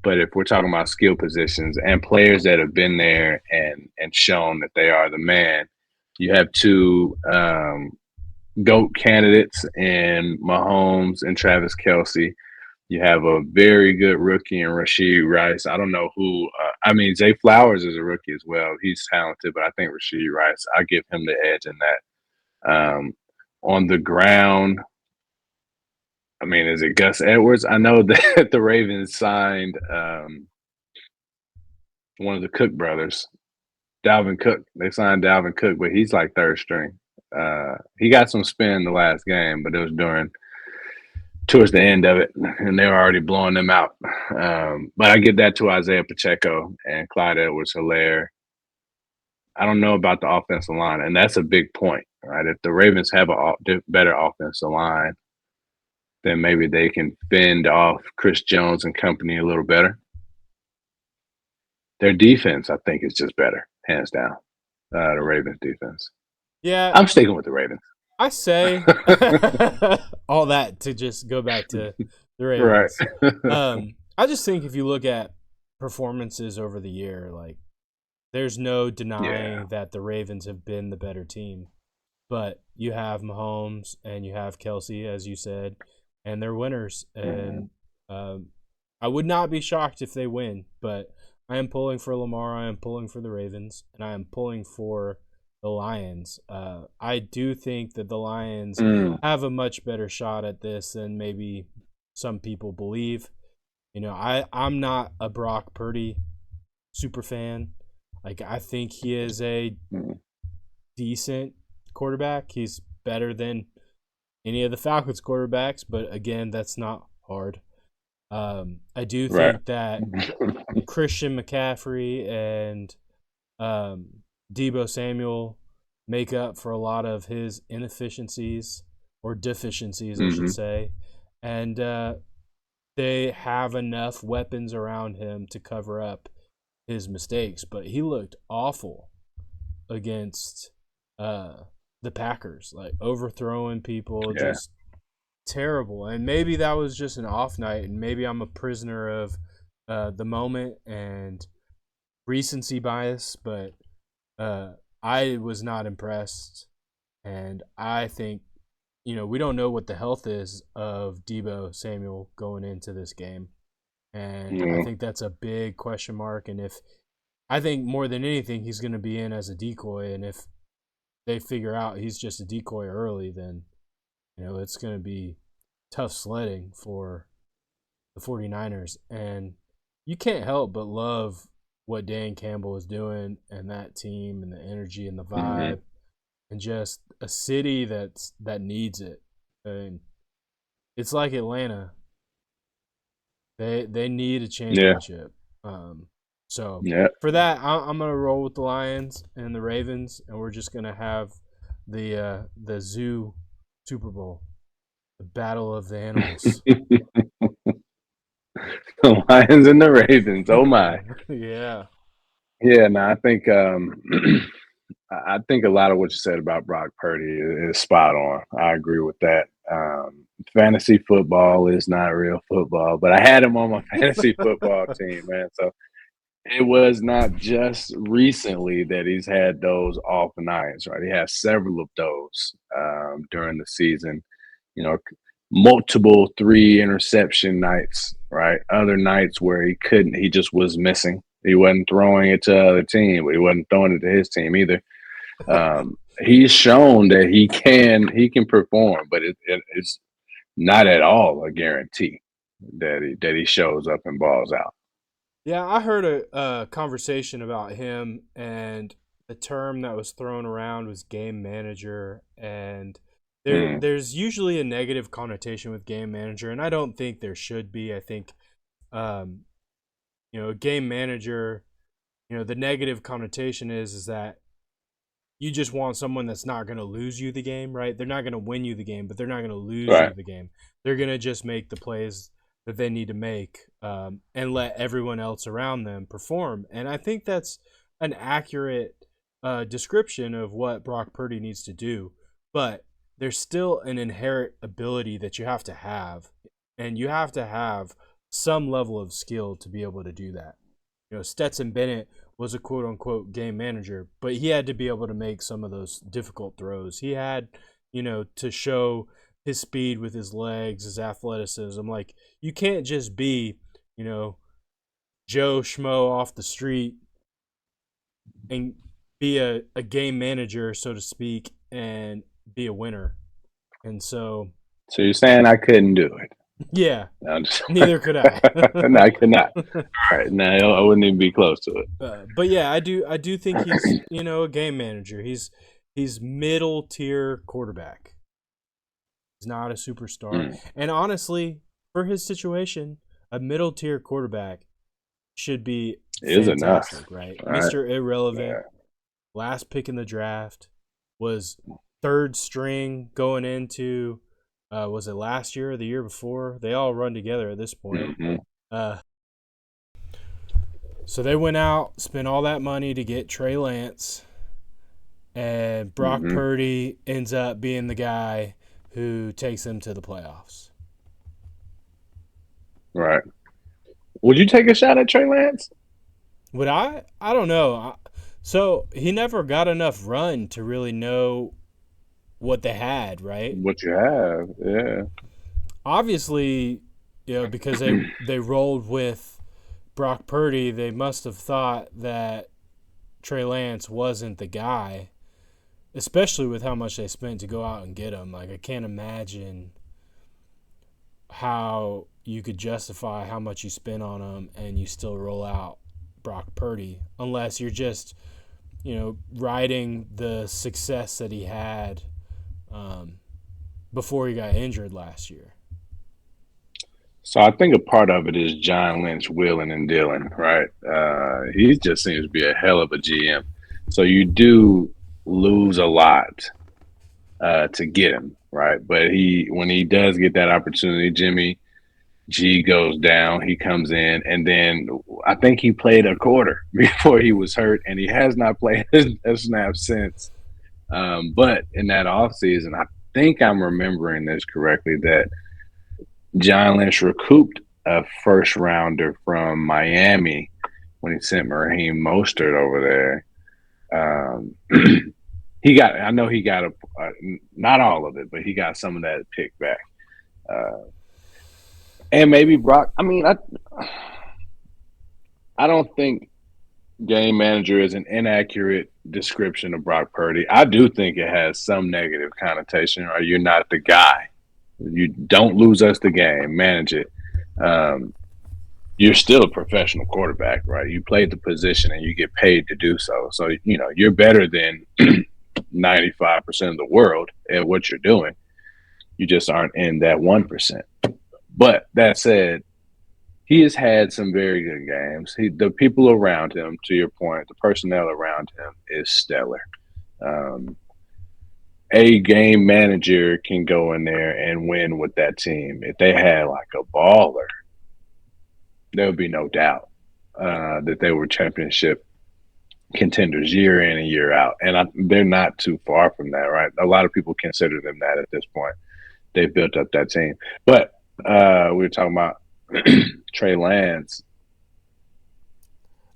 But if we're talking about skill positions and players that have been there and shown that they are the man, you have two GOAT candidates in Mahomes and Travis Kelsey. You have a very good rookie in Rashid Rice. I don't know who. Zay Flowers is a rookie as well. He's talented, but I think Rashid Rice, I give him the edge in that. On the ground, is it Gus Edwards? I know that the Ravens signed one of the Cook brothers, Dalvin Cook. They signed Dalvin Cook, but he's like third string. He got some spin the last game, but it was towards the end of it, and they were already blowing them out. But I give that to Isaiah Pacheco and Clyde Edwards-Helaire. I don't know about the offensive line, and that's a big point, right? If the Ravens have a better offensive line, then maybe they can fend off Chris Jones and company a little better. Their defense, I think, is just better, hands down, the Ravens defense. Yeah. I'm sticking with the Ravens. I say all that to just go back to the Ravens. Right. I just think if you look at performances over the year, like, there's no denying that the Ravens have been the better team. But you have Mahomes and you have Kelsey, as you said, and they're winners. And I would not be shocked if they win, but I am pulling for Lamar. I am pulling for the Ravens, and I am pulling for the Lions. I do think that the Lions have a much better shot at this than maybe some people believe. You know, I'm not a Brock Purdy super fan. Like, I think he is a decent quarterback. He's better than any of the Falcons quarterbacks, but again, that's not hard. I do Right. think that Christian McCaffrey and Deebo Samuel make up for a lot of his inefficiencies or deficiencies, I should Mm-hmm. say. And they have enough weapons around him to cover up his mistakes. But he looked awful against the Packers, like overthrowing people, Yeah. just terrible. And maybe that was just an off night, and maybe I'm a prisoner of the moment and recency bias, but I was not impressed. And I think, we don't know what the health is of Deebo Samuel going into this game. And I Yeah. think that's a big question mark. And I think more than anything, he's going to be in as a decoy. And if they figure out he's just a decoy early, then, it's going to be tough sledding for the 49ers. And you can't help but love what Dan Campbell is doing and that team and the energy and the Mm-hmm. vibe and just a city that needs it. And it's like Atlanta. They need a Yeah. championship. So Yeah. for that, I'm gonna roll with the Lions and the Ravens, and we're just gonna have the zoo Super Bowl, the battle of the animals. The Lions and the Ravens. Oh my. Yeah. Yeah. No, I think I think a lot of what you said about Brock Purdy is spot on. I agree with that. Fantasy football is not real football, but I had him on my fantasy football team, man. So it was not just recently that he's had those off nights, right? He has several of those during the season. You know, multiple 3 interception nights, right? Other nights where he just was missing. He wasn't throwing it to the other team, but he wasn't throwing it to his team either. He's shown that he can perform, but it's not at all a guarantee that he shows up and balls out. Yeah, I heard a conversation about him, and the term that was thrown around was game manager, and Mm, there's usually a negative connotation with game manager, and I don't think there should be. I think, um, a game manager, the negative connotation is that you just want someone that's not going to lose you the game, right? They're not going to win you the game, but they're not going to lose you right. the game. They're going to just make the plays that they need to make, and let everyone else around them perform. And I think that's an accurate description of what Brock Purdy needs to do. But there's still an inherent ability that you have to have, and you have to have some level of skill to be able to do that. Stetson Bennett was a quote unquote game manager, but he had to be able to make some of those difficult throws. He had, to show his speed with his legs, his athleticism. Like, you can't just be, Joe Schmo off the street and be a game manager, so to speak, and be a winner. And so, So you're saying I couldn't do it? yeah, No, I'm just neither could I. no, I could not. All right, no, I wouldn't even be close to it. But yeah, I do think he's a game manager. He's middle tier quarterback. He's not a superstar. Mm, And honestly, for his situation, a middle tier quarterback should be is enough. fantastic, right? All right. Mr. Irrelevant, Yeah. last pick in the draft, was third string going into was it last year or the year before? They all run together at this point. Mm-hmm. So they went out, spent all that money to get Trey Lance, and Brock Mm-hmm. Purdy ends up being the guy who takes them to the playoffs. Right. Would you take a shot at Trey Lance? Would I? I don't know. So he never got enough run to really know what they had, right? What you have? Yeah. Obviously, because they rolled with Brock Purdy, they must have thought that Trey Lance wasn't the guy, especially with how much they spent to go out and get him. Like, I can't imagine how you could justify how much you spent on him and you still roll out Brock Purdy, unless you're just, riding the success that he had before he got injured last year. So I think a part of it is John Lynch willing and dealing, right? He just seems to be a hell of a GM. So you do lose a lot to get him, right? But when he does get that opportunity, Jimmy G goes down, he comes in, and then I think he played a quarter before he was hurt, and he has not played a snap since. But in that offseason, I think I'm remembering this correctly that John Lynch recouped a first rounder from Miami when he sent Raheem Mostert over there. I know he got not all of it, but he got some of that pick back. And maybe Brock. I mean, I don't think game manager is an inaccurate description of Brock Purdy. I do think it has some negative connotation, or you're not the guy. You don't lose us the game, manage it. You're still a professional quarterback, right? You played the position and you get paid to do so. So, you're better than 95% of the world at what you're doing. You just aren't in that 1%. But that said, he has had some very good games. The people around him, to your point, the personnel around him is stellar. A game manager can go in there and win with that team. If they had like a baller, there would be no doubt that they were championship contenders year in and year out. And they're not too far from that, right? A lot of people consider them that at this point. They built up that team. But we were talking about Trey Lance.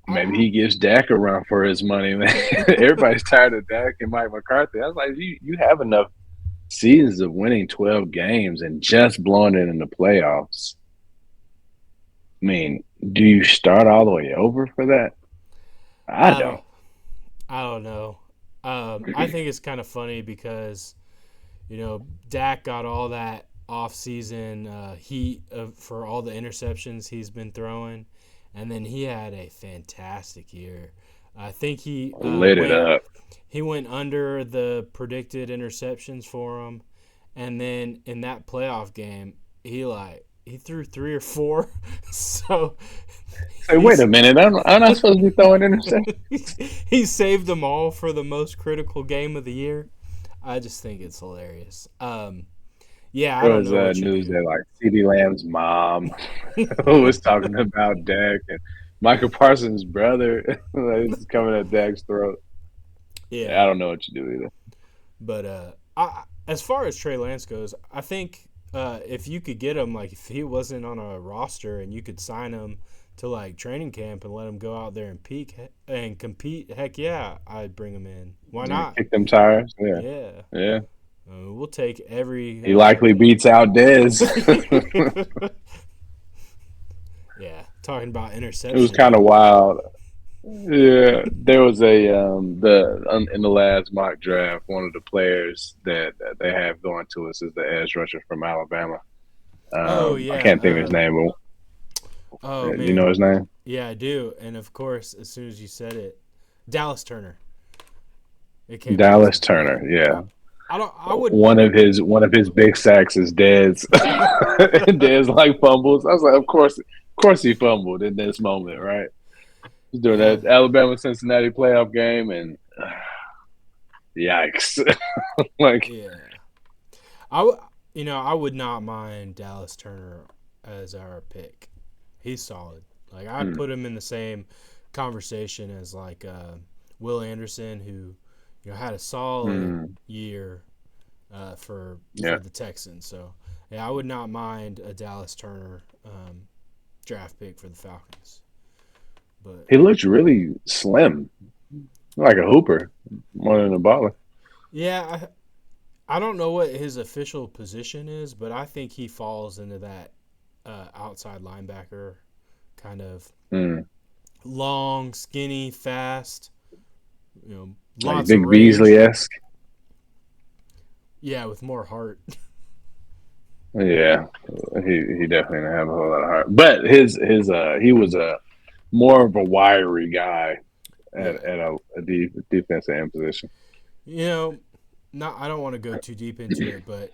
Maybe he gives Dak a run for his money, man. Everybody's tired of Dak and Mike McCarthy. I was like, you have enough seasons of winning 12 games and just blowing it in the playoffs. I mean, do you start all the way over for that? I don't. I don't know. I think it's kind of funny because, Dak got all that offseason heat for all the interceptions he's been throwing, and then he had a fantastic year. I think he lit it up. He went under the predicted interceptions for him, and then in that playoff game, he threw 3 or 4. So hey, wait a minute! I'm not supposed to be throwing interceptions. He saved them all for the most critical game of the year. I just think it's hilarious. Yeah, I don't know. There was news that like CeeDee Lamb's mom who was talking about Dak and Michael Parsons' brother was coming at Dak's throat. Yeah, I don't know what you do either. But as far as Trey Lance goes, I think if you could get him, like if he wasn't on a roster and you could sign him to like training camp and let him go out there and peak and compete, heck yeah, I'd bring him in. Why not? Kick them tires. Yeah. We'll take every. He likely beats out Dez. Yeah, talking about interception. It was kind of wild. Yeah, there was in the last mock draft, one of the players that they have going to us is the edge rusher from Alabama. Yeah, I can't think of his name. Man. You know his name? Yeah, I do. And of course, as soon as you said it, Dallas Turner. Dallas Turner, yeah. I would. One of his big sacks is Dez. Dez like fumbles. I was like, of course he fumbled in this moment, right? He's doing that Alabama Cincinnati playoff game, and yikes! I would not mind Dallas Turner as our pick. He's solid. Like I'd put him in the same conversation as like Will Anderson, who had a solid year for the Texans. So I would not mind a Dallas Turner draft pick for the Falcons. But he looks really slim, like a hooper, more than a baller. Yeah, I don't know what his official position is, but I think he falls into that outside linebacker kind of long, skinny, fast. Like Vic Beasley-esque. Yeah, with more heart. Yeah, he definitely didn't have a whole lot of heart, but he was a more of a wiry guy at a defensive end position. I don't want to go too deep into it, but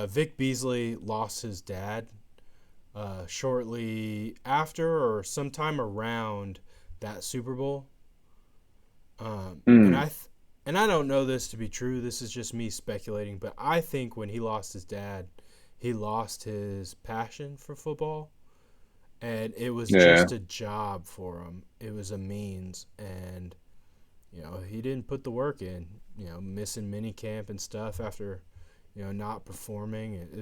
Vic Beasley lost his dad shortly after or sometime around that Super Bowl. And I don't know this to be true. This is just me speculating, but I think when he lost his dad, he lost his passion for football, and it was just a job for him. It was a means, and he didn't put the work in. Missing mini camp and stuff after not performing. It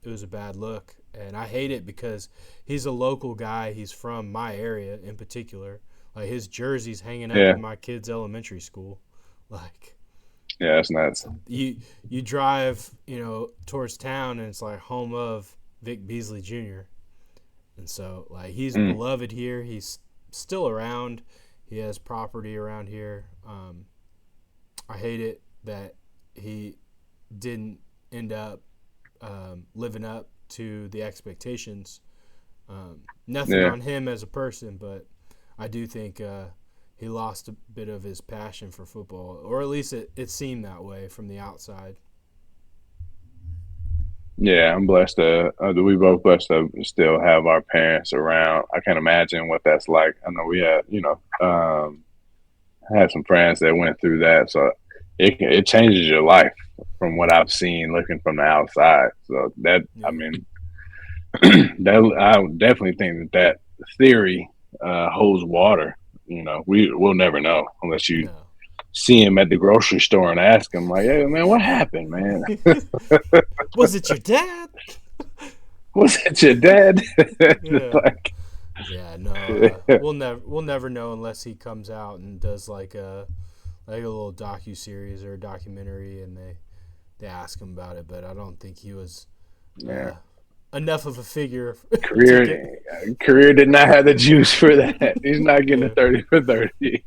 was a bad look, and I hate it because he's a local guy. He's from my area in particular. Like, his jersey's hanging up in my kid's elementary school. Like, yeah, that's nuts. You drive, towards town, and it's like home of Vic Beasley Jr. And so, like, he's beloved here. He's still around. He has property around here. I hate it that he didn't end up living up to the expectations. Nothing on him as a person, but I do think he lost a bit of his passion for football, or at least it seemed that way from the outside. Yeah, I'm blessed we both blessed to still have our parents around. I can't imagine what that's like. I know we had, had some friends that went through that, so it changes your life from what I've seen looking from the outside. So that, I mean, that I would definitely think that theory holds water. We'll never know unless you see him at the grocery store and ask him, like, "Hey, man, what happened, man? Was it your dad? Was it your dad?" We'll never know unless he comes out and does like a little docu-series or a documentary, and they ask him about it. But I don't think he was enough of a figure. Career did not have the juice for that. He's not getting a 30 for 30.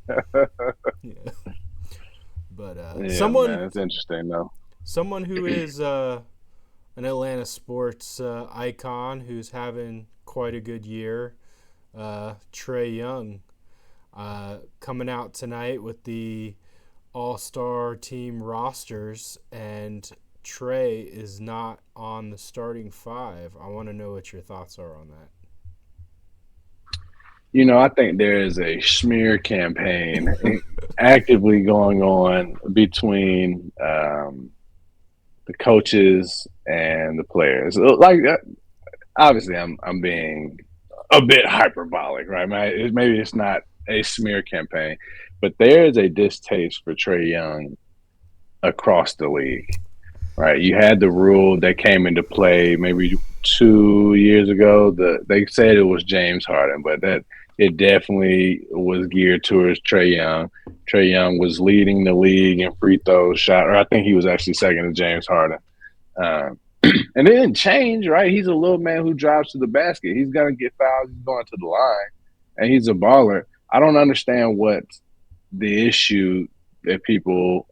But it's interesting though. Someone who is an Atlanta sports icon who's having quite a good year, Trae Young, coming out tonight with the All-Star team rosters, and Trae is not on the starting five. I want to know what your thoughts are on that. I think there is a smear campaign actively going on between the coaches and the players. Like, obviously, I'm being a bit hyperbolic, right? Maybe it's not a smear campaign, but there is a distaste for Trae Young across the league, right? You had the rule that came into play maybe 2 years ago. They said it was James Harden, but it definitely was geared towards Trae Young. Trae Young was leading the league in free throws shot, or I think he was actually second to James Harden. And it didn't change, right? He's a little man who drives to the basket. He's going to get fouled. He's going to the line, and he's a baller. I don't understand what the issue that people,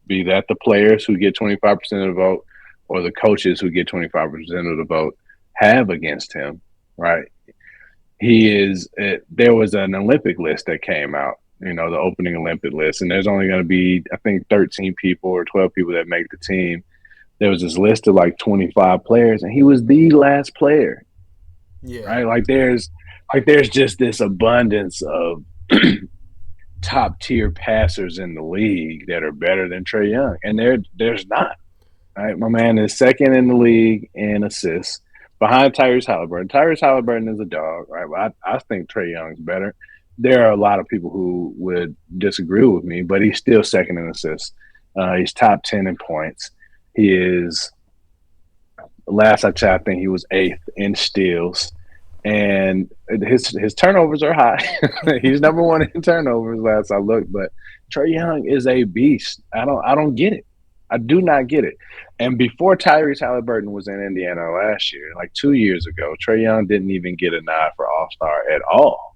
be that the players who get 25% of the vote or the coaches who get 25% of the vote, have against him, right? There was an Olympic list that came out, the opening Olympic list, and there's only going to be, I think, 13 people or 12 people that make the team. There was this list of like 25 players, and he was the last player. Yeah. Right? Like there's just this abundance of top tier passers in the league that are better than Trae Young, and there's not. Right? My man is second in the league in assists, behind Tyrese Halliburton. Tyrese Halliburton is a dog, right? I think Trae Young's better. There are a lot of people who would disagree with me, but he's still second in assists. He's top 10 in points. He is, last I checked, I think he was 8th in steals. And his turnovers are high. He's number 1 in turnovers last I looked. But Trae Young is a beast. I don't get it. I do not get it. And before Tyrese Halliburton was in Indiana last year, like 2 years ago, Trae Young didn't even get a nod for All-Star at all.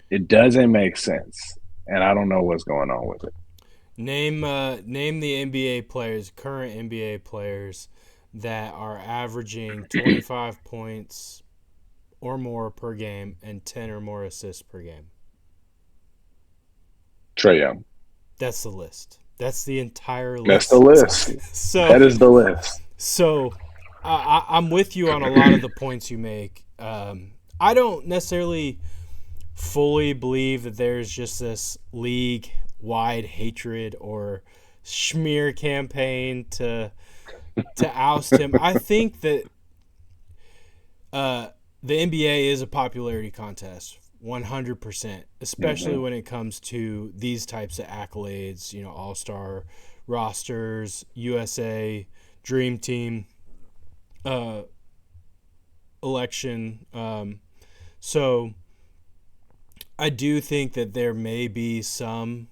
It doesn't make sense, and I don't know what's going on with it. Name the NBA players, current NBA players, that are averaging 25 points or more per game and 10 or more assists per game. Trae Young. That's the list. That's the entire list. That's the list. So that is the list. So I'm with you on a lot of the points you make. I don't necessarily fully believe that there's just this league-wide hatred or smear campaign to oust him. I think that the NBA is a popularity contest, 100%, especially when it comes to these types of accolades, All-Star rosters, USA, Dream Team, election. So I do think that there may be some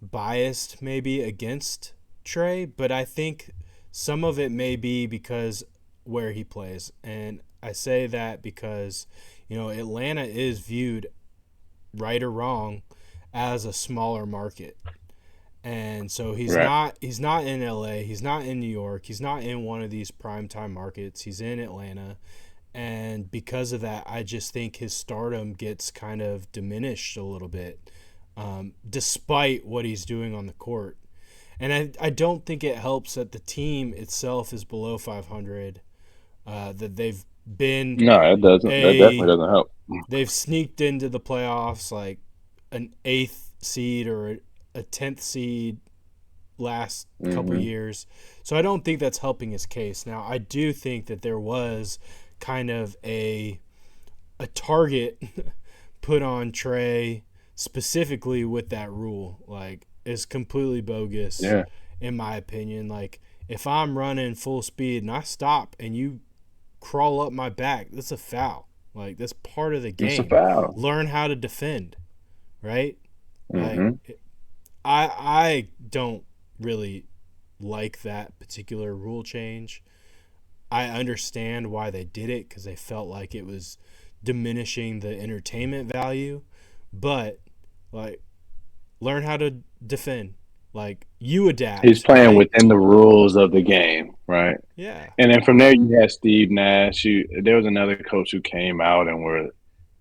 biased maybe against Trae, but I think some of it may be because where he plays. And I say that because, Atlanta is viewed, right or wrong, as a smaller market. And so he's not in LA, he's not in New York, he's not in one of these primetime markets, he's in Atlanta. And because of that, I just think his stardom gets kind of diminished a little bit, despite what he's doing on the court. And I don't think it helps that the team itself is below 500, that they've been No, it doesn't. That definitely doesn't help. They've sneaked into the playoffs like an 8th seed or a 10th seed last couple years. So I don't think that's helping his case. Now, I do think that there was kind of a target put on Trae specifically with that rule. Like, it's completely bogus, in my opinion. Like, if I'm running full speed and I stop and you crawl up my back, that's a foul. Like, that's part of the game. It's a foul. Learn how to defend, right? Like, I don't really like that particular rule change. I understand why they did it, because they felt like it was diminishing the entertainment value. But, like, learn how to defend. Like, you adapt. He's playing within the rules of the game, right? Yeah. And then from there, you had Steve Nash. There was another coach who came out and were,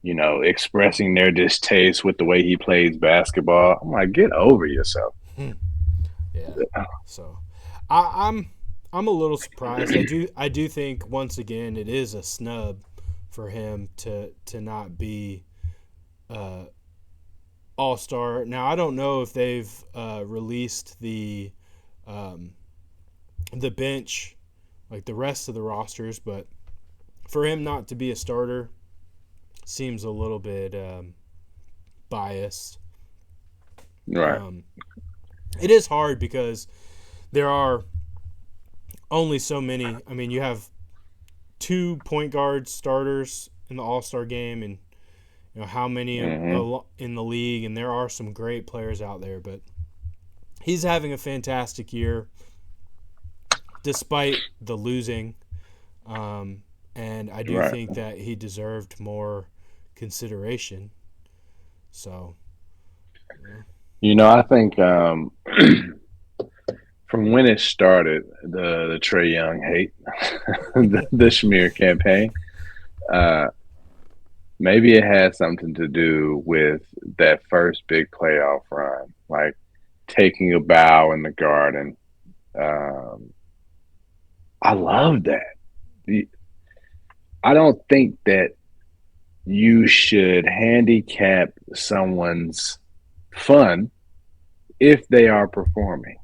expressing their distaste with the way he plays basketball. I'm like, get over yourself. Yeah. So, I'm a little surprised. I do think, once again, it is a snub for him to not be All-Star. Now, I don't know if they've released the bench, like the rest of the rosters, but for him not to be a starter seems a little bit biased. Right. It is hard because there are only so many. I mean, you have 2 point guard starters in the All-Star game, and how many in the league, and there are some great players out there, but he's having a fantastic year despite the losing, and I do think that he deserved more consideration. So, I think from when it started, the Trae Young hate, the smear campaign, maybe it had something to do with that first big playoff run, like taking a bow in the Garden. I love that. I don't think that you should handicap someone's fun if they are performing.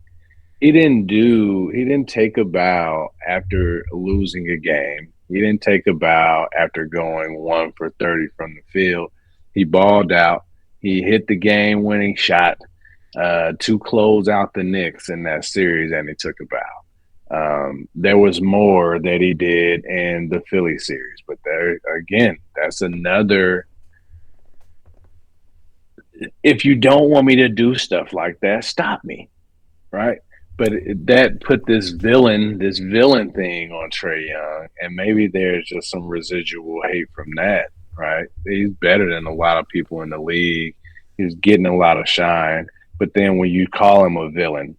He didn't take a bow after losing a game. He didn't take a bow after going 1 for 30 from the field. He balled out. He hit the game-winning shot to close out the Knicks in that series, and he took a bow. There was more that he did in the Philly series, but there again, that's another. If you don't want me to do stuff like that, stop me, right? But that put this villain thing on Trae Young, and maybe there's just some residual hate from that, right? He's better than a lot of people in the league. He's getting a lot of shine, but then when you call him a villain,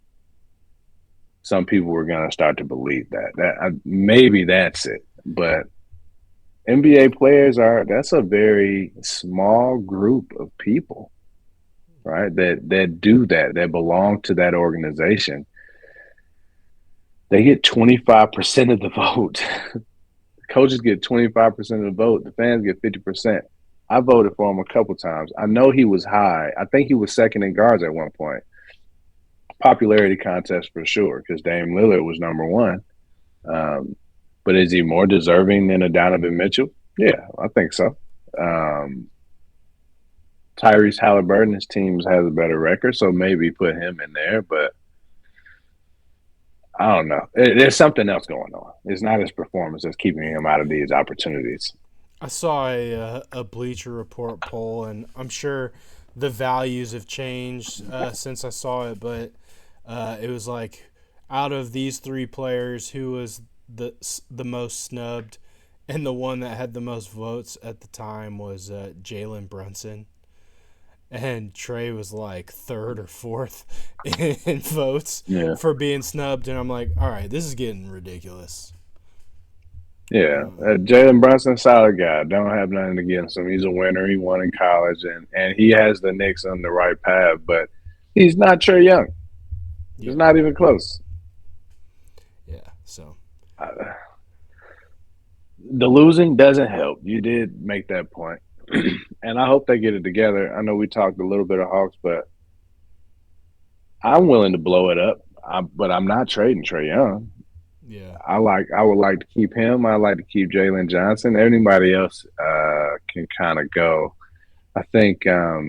some people were going to start to believe that. Maybe that's it. But NBA players that's a very small group of people, right? That do that belong to that organization. They get 25% of the vote. Coaches get 25% of the vote. The fans get 50%. I voted for him a couple times. I know he was high. I think he was second in guards at one point. Popularity contest for sure, because Dame Lillard was number one. But is he more deserving than a Donovan Mitchell? Yeah, I think so. Tyrese Halliburton, his team has a better record, so maybe put him in there. But I don't know. There's something else going on. It's not his performance that's keeping him out of these opportunities. I saw a Bleacher Report poll, and I'm sure the values have changed since I saw it, but it was like, out of these three players, who was the most snubbed, and the one that had the most votes at the time was Jalen Brunson. And Trae was like third or fourth in votes for being snubbed. And I'm like, all right, this is getting ridiculous. Yeah, Jalen Brunson, solid guy. Don't have nothing against him. He's a winner. He won in college, and he has the Knicks on the right path. But he's not Trae Young. He's not even close. Yeah, so. The losing doesn't help. You did make that point. And I hope they get it together. I know we talked a little bit of Hawks, but I'm willing to blow it up. But I'm not trading Trae Young. Yeah, I would like to keep him. I like to keep Jalen Johnson. Anybody else can kind of go. I think I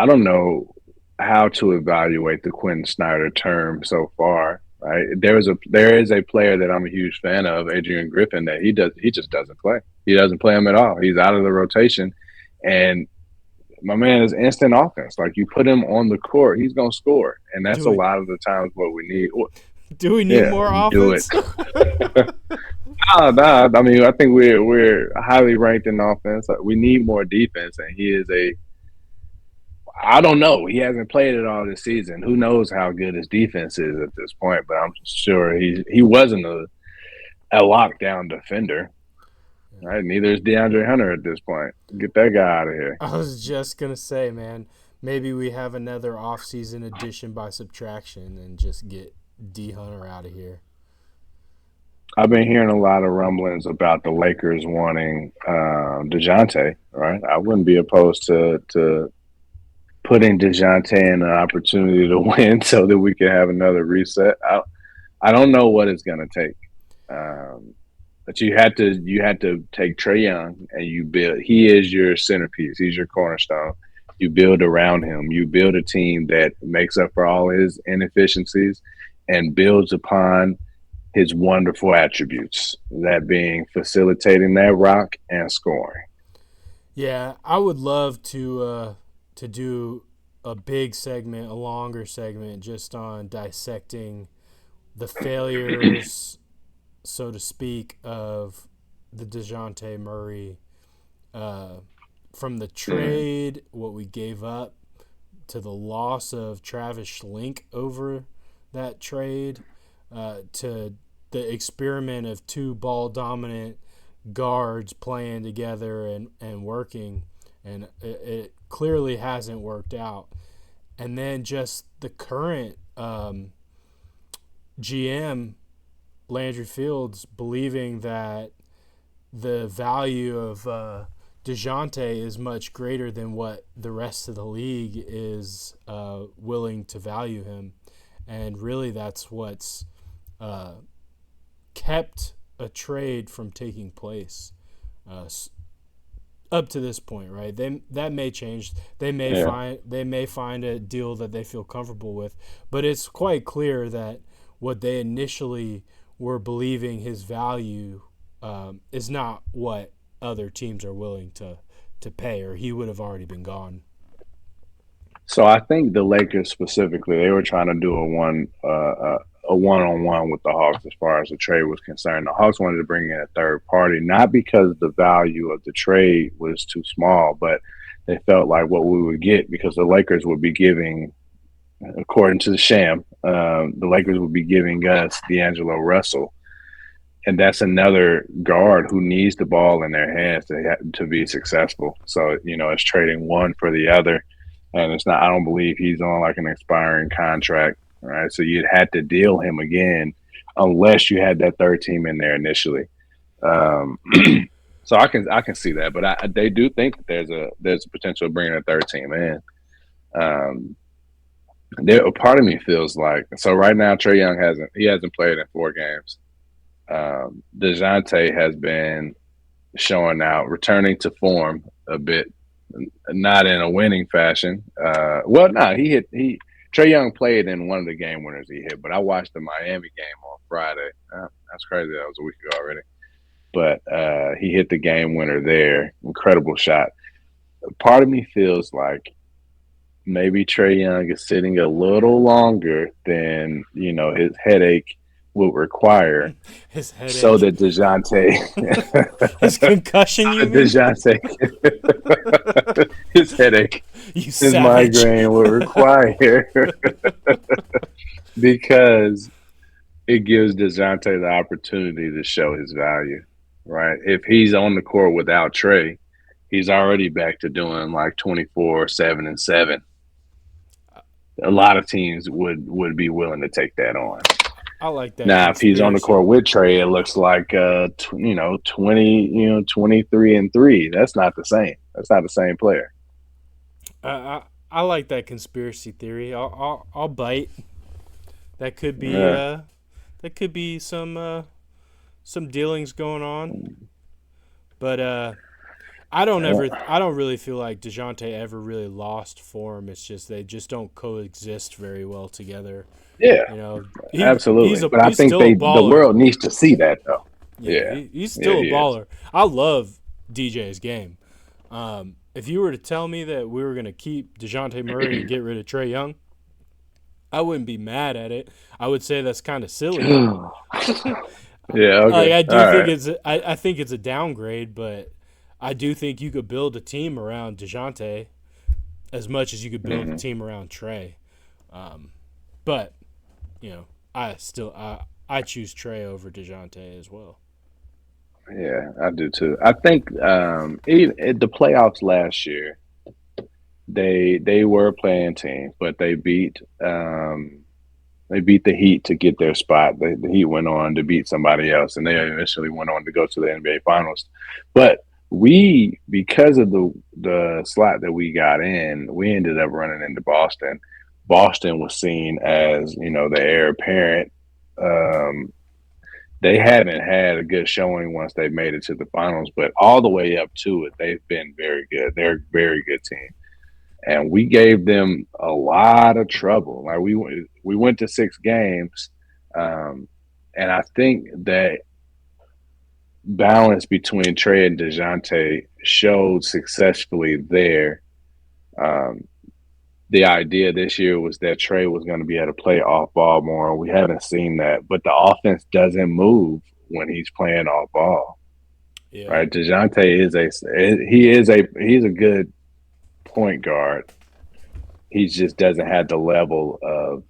don't know how to evaluate the Quentin Snyder term so far. Right? There is a player that I'm a huge fan of, Adrian Griffin, that he just doesn't play. He doesn't play him at all. He's out of the rotation, and my man is instant offense. Like, you put him on the court, he's gonna score, and that's a lot of the times what we need. Do we need more offense? Do it. No. I mean, I think we're highly ranked in offense. We need more defense, and he is I don't know. He hasn't played it all this season. Who knows how good his defense is at this point? But I'm sure he wasn't a lockdown defender. Right? Neither is DeAndre Hunter at this point. Get that guy out of here. I was just gonna say, man, maybe we have another offseason addition by subtraction and just get D Hunter out of here. I've been hearing a lot of rumblings about the Lakers wanting DeJounte. Right? I wouldn't be opposed to putting DeJounte in an opportunity to win so that we can have another reset. I don't know what it's going to take. But you had to take Trae Young and you build. He is your centerpiece. He's your cornerstone. You build around him. You build a team that makes up for all his inefficiencies and builds upon his wonderful attributes, that being facilitating that rock and scoring. Yeah, I would love to do a big segment, a longer segment, just on dissecting the failures, so to speak, of the DeJounte Murray, from the trade, what we gave up, to the loss of Travis Schlink over that trade, to the experiment of two ball-dominant guards playing together and working, and it clearly hasn't worked out. And then just the current GM, Landry Fields, believing that the value of DeJounte is much greater than what the rest of the league is willing to value him. And really that's what's kept a trade from taking place up to this point, right? That may change. They may find a deal that they feel comfortable with, but it's quite clear that what they initially were believing his value is not what other teams are willing to pay, or he would have already been gone. So I think the Lakers specifically, they were trying to do a one-on-one with the Hawks as far as the trade was concerned. The Hawks wanted to bring in a third party, not because the value of the trade was too small, but they felt like what we would get, because the Lakers would be giving, according to the Sham, the Lakers would be giving us D'Angelo Russell. And that's another guard who needs the ball in their hands to be successful. So, it's trading one for the other. And it's not, I don't believe he's on like an expiring contract. right? So you'd had to deal him again unless you had that third team in there initially. Um, so I can see that, but they do think that there's a potential of bringing a third team in. There, a part of me feels like so right now Trae Young hasn't played in 4 games. DeJounte has been showing out, returning to form a bit, not in a winning fashion. Well, no, he Trae Young played in one of the game winners he hit, but I watched the Miami game on Friday. That's crazy. That was a week ago already. But he hit the game winner there. Incredible shot. Part of me feels like maybe Trae Young is sitting a little longer than his headache will require, His so headache. that DeJounte, His concussion, you mean? DeJounte, his headache, You his savage. migraine will require because it gives DeJounte the opportunity to show his value, right? If he's on the court without Trae, he's already back to doing like 24, 7, and 7. A lot of teams would be willing to take that on. I like that Now, if he's on the conspiracy. court with Trae, it looks like 23-3. That's not the same. That's not the same player. I like that conspiracy theory. I'll bite. That could be Yeah. some dealings going on. But I don't really feel like DeJounte ever really lost form. It's just they just don't coexist very well together. Yeah, You know, absolutely. But I he's think still a the baller. world needs to see that though. Yeah, Yeah, he's yeah, still a he is. baller. I love DJ's game. If you were to tell me that we were going to keep DeJounte Murray and get rid of Trae Young, I wouldn't be mad at it. I would say that's kind of silly. Yeah, Like okay. I All do think right. I think it's a downgrade, but I do think you could build a team around DeJounte as much as you could build a Mhm. team around Trae. But I choose Trae over DeJounte as well. Yeah, I do too. I think even at the playoffs last year, they were playing team, but they beat the Heat to get their spot. The Heat went on to beat somebody else, and they eventually went on to go to the NBA Finals. But because of the slot that we got in, we ended up running into Boston. Boston was seen as the heir apparent. Um, they haven't had a good showing once they made it to the finals, but all the way up to it, they've been very good. They're a very good team, and we gave them a lot of trouble. Like we went to 6 games, um, and I think that balance between Trae and Dejounte showed successfully there. Um, the idea this year was that Trae was going to be able to play off ball more. We haven't seen that, but the offense doesn't move when he's playing off ball. Yeah. Right? Dejounte he's a good point guard. He just doesn't have the level of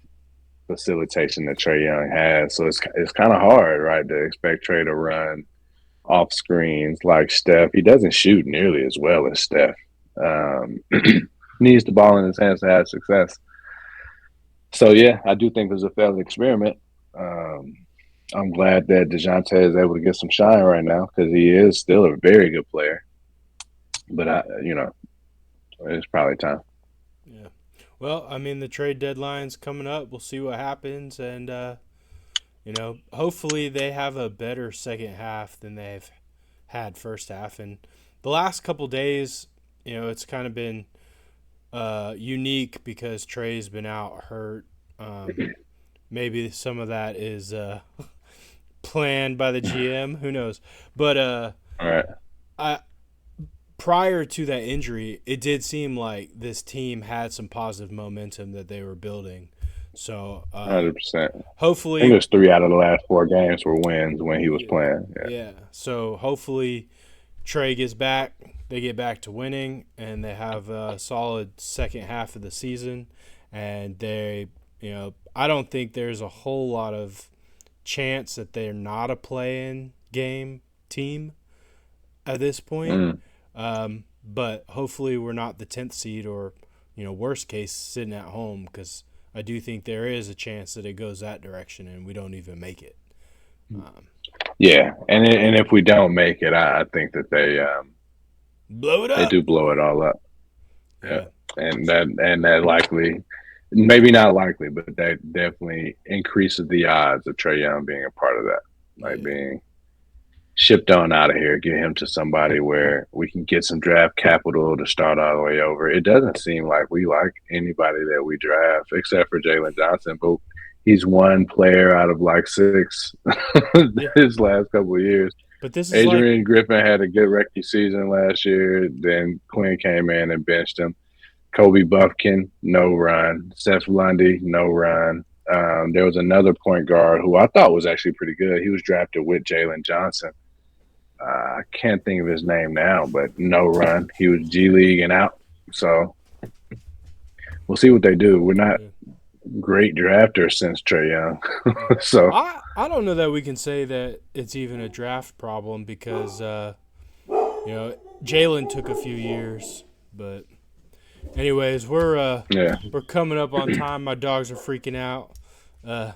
facilitation that Trae Young has. So it's kind of hard, right, to expect Trae to run off screens like Steph. He doesn't shoot nearly as well as Steph. Needs the ball in his hands to have success. So yeah, I do think it was a failed experiment. Um, I'm glad that DeJounte is able to get some shine right now because he is still a very good player. But it's probably time. Yeah. Well, I mean, the trade deadline's coming up. We'll see what happens, and hopefully they have a better second half than they've had first half. And the last couple days, it's kind of been unique because Trae's been out hurt. Maybe some of that is planned by the GM. Who knows? But All right. prior to that injury, it did seem like this team had some positive momentum that they were building. So 100%. I hopefully, think it was 3 out of the last 4 games were wins when he was playing. yeah. So hopefully, Trae gets back. They get back to winning, and they have a solid second half of the season. And I don't think there's a whole lot of chance that they're not a play-in game team at this point. But hopefully we're not the 10th seed or, worst case, sitting at home because I do think there is a chance that it goes that direction and we don't even make it. Yeah, and if we don't make it, I think that Blow it up. they do blow it all up. Yeah, and that likely, maybe not likely, but that definitely increases the odds of Trae Young being a part of that, like being shipped on out of here, get him to somebody where we can get some draft capital to start all the way over. It doesn't seem like we like anybody that we draft except for Jalen Johnson, but he's one player out of like 6 his last couple of years. But this is Adrian Griffin had a good rookie season last year. Then Quinn came in and benched him. Kobe Buffkin, no run. Seth Lundy, no run. There was another point guard who I thought was actually pretty good. He was drafted with Jalen Johnson. I can't think of his name now, but no run. He was G League and out. So we'll see what they do. We're not great drafters since Trae Young. So I don't know that we can say that it's even a draft problem because Jalen took a few years, but anyways, we're coming up on time. My dogs are freaking out. The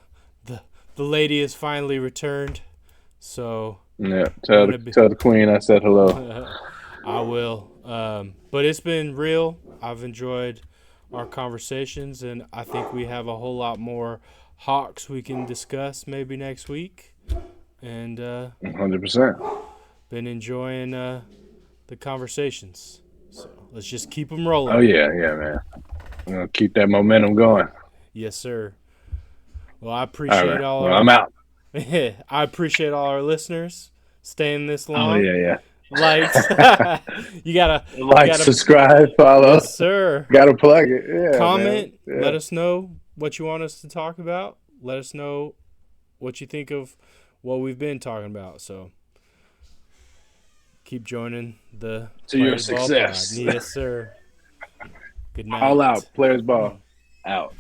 lady has finally returned, so yeah. Tell the queen I said hello. I will. But it's been real. I've enjoyed our conversations, and I think we have a whole lot more Hawks we can discuss maybe next week. And 100%. Been enjoying the conversations. So let's just keep them rolling. Oh yeah, man. I'm gonna keep that momentum going. Yes, sir. Well, I appreciate all. I'm out. I appreciate all our listeners staying this long. Oh yeah. Likes. you gotta subscribe, follow. Yes, sir. Gotta plug it. Yeah. Comment. Man. Yeah. Let us know what you want us to talk about. Let us know what you think of what we've been talking about. So keep joining the to your success. Yes, sir. Good night. All out. Players ball. Out.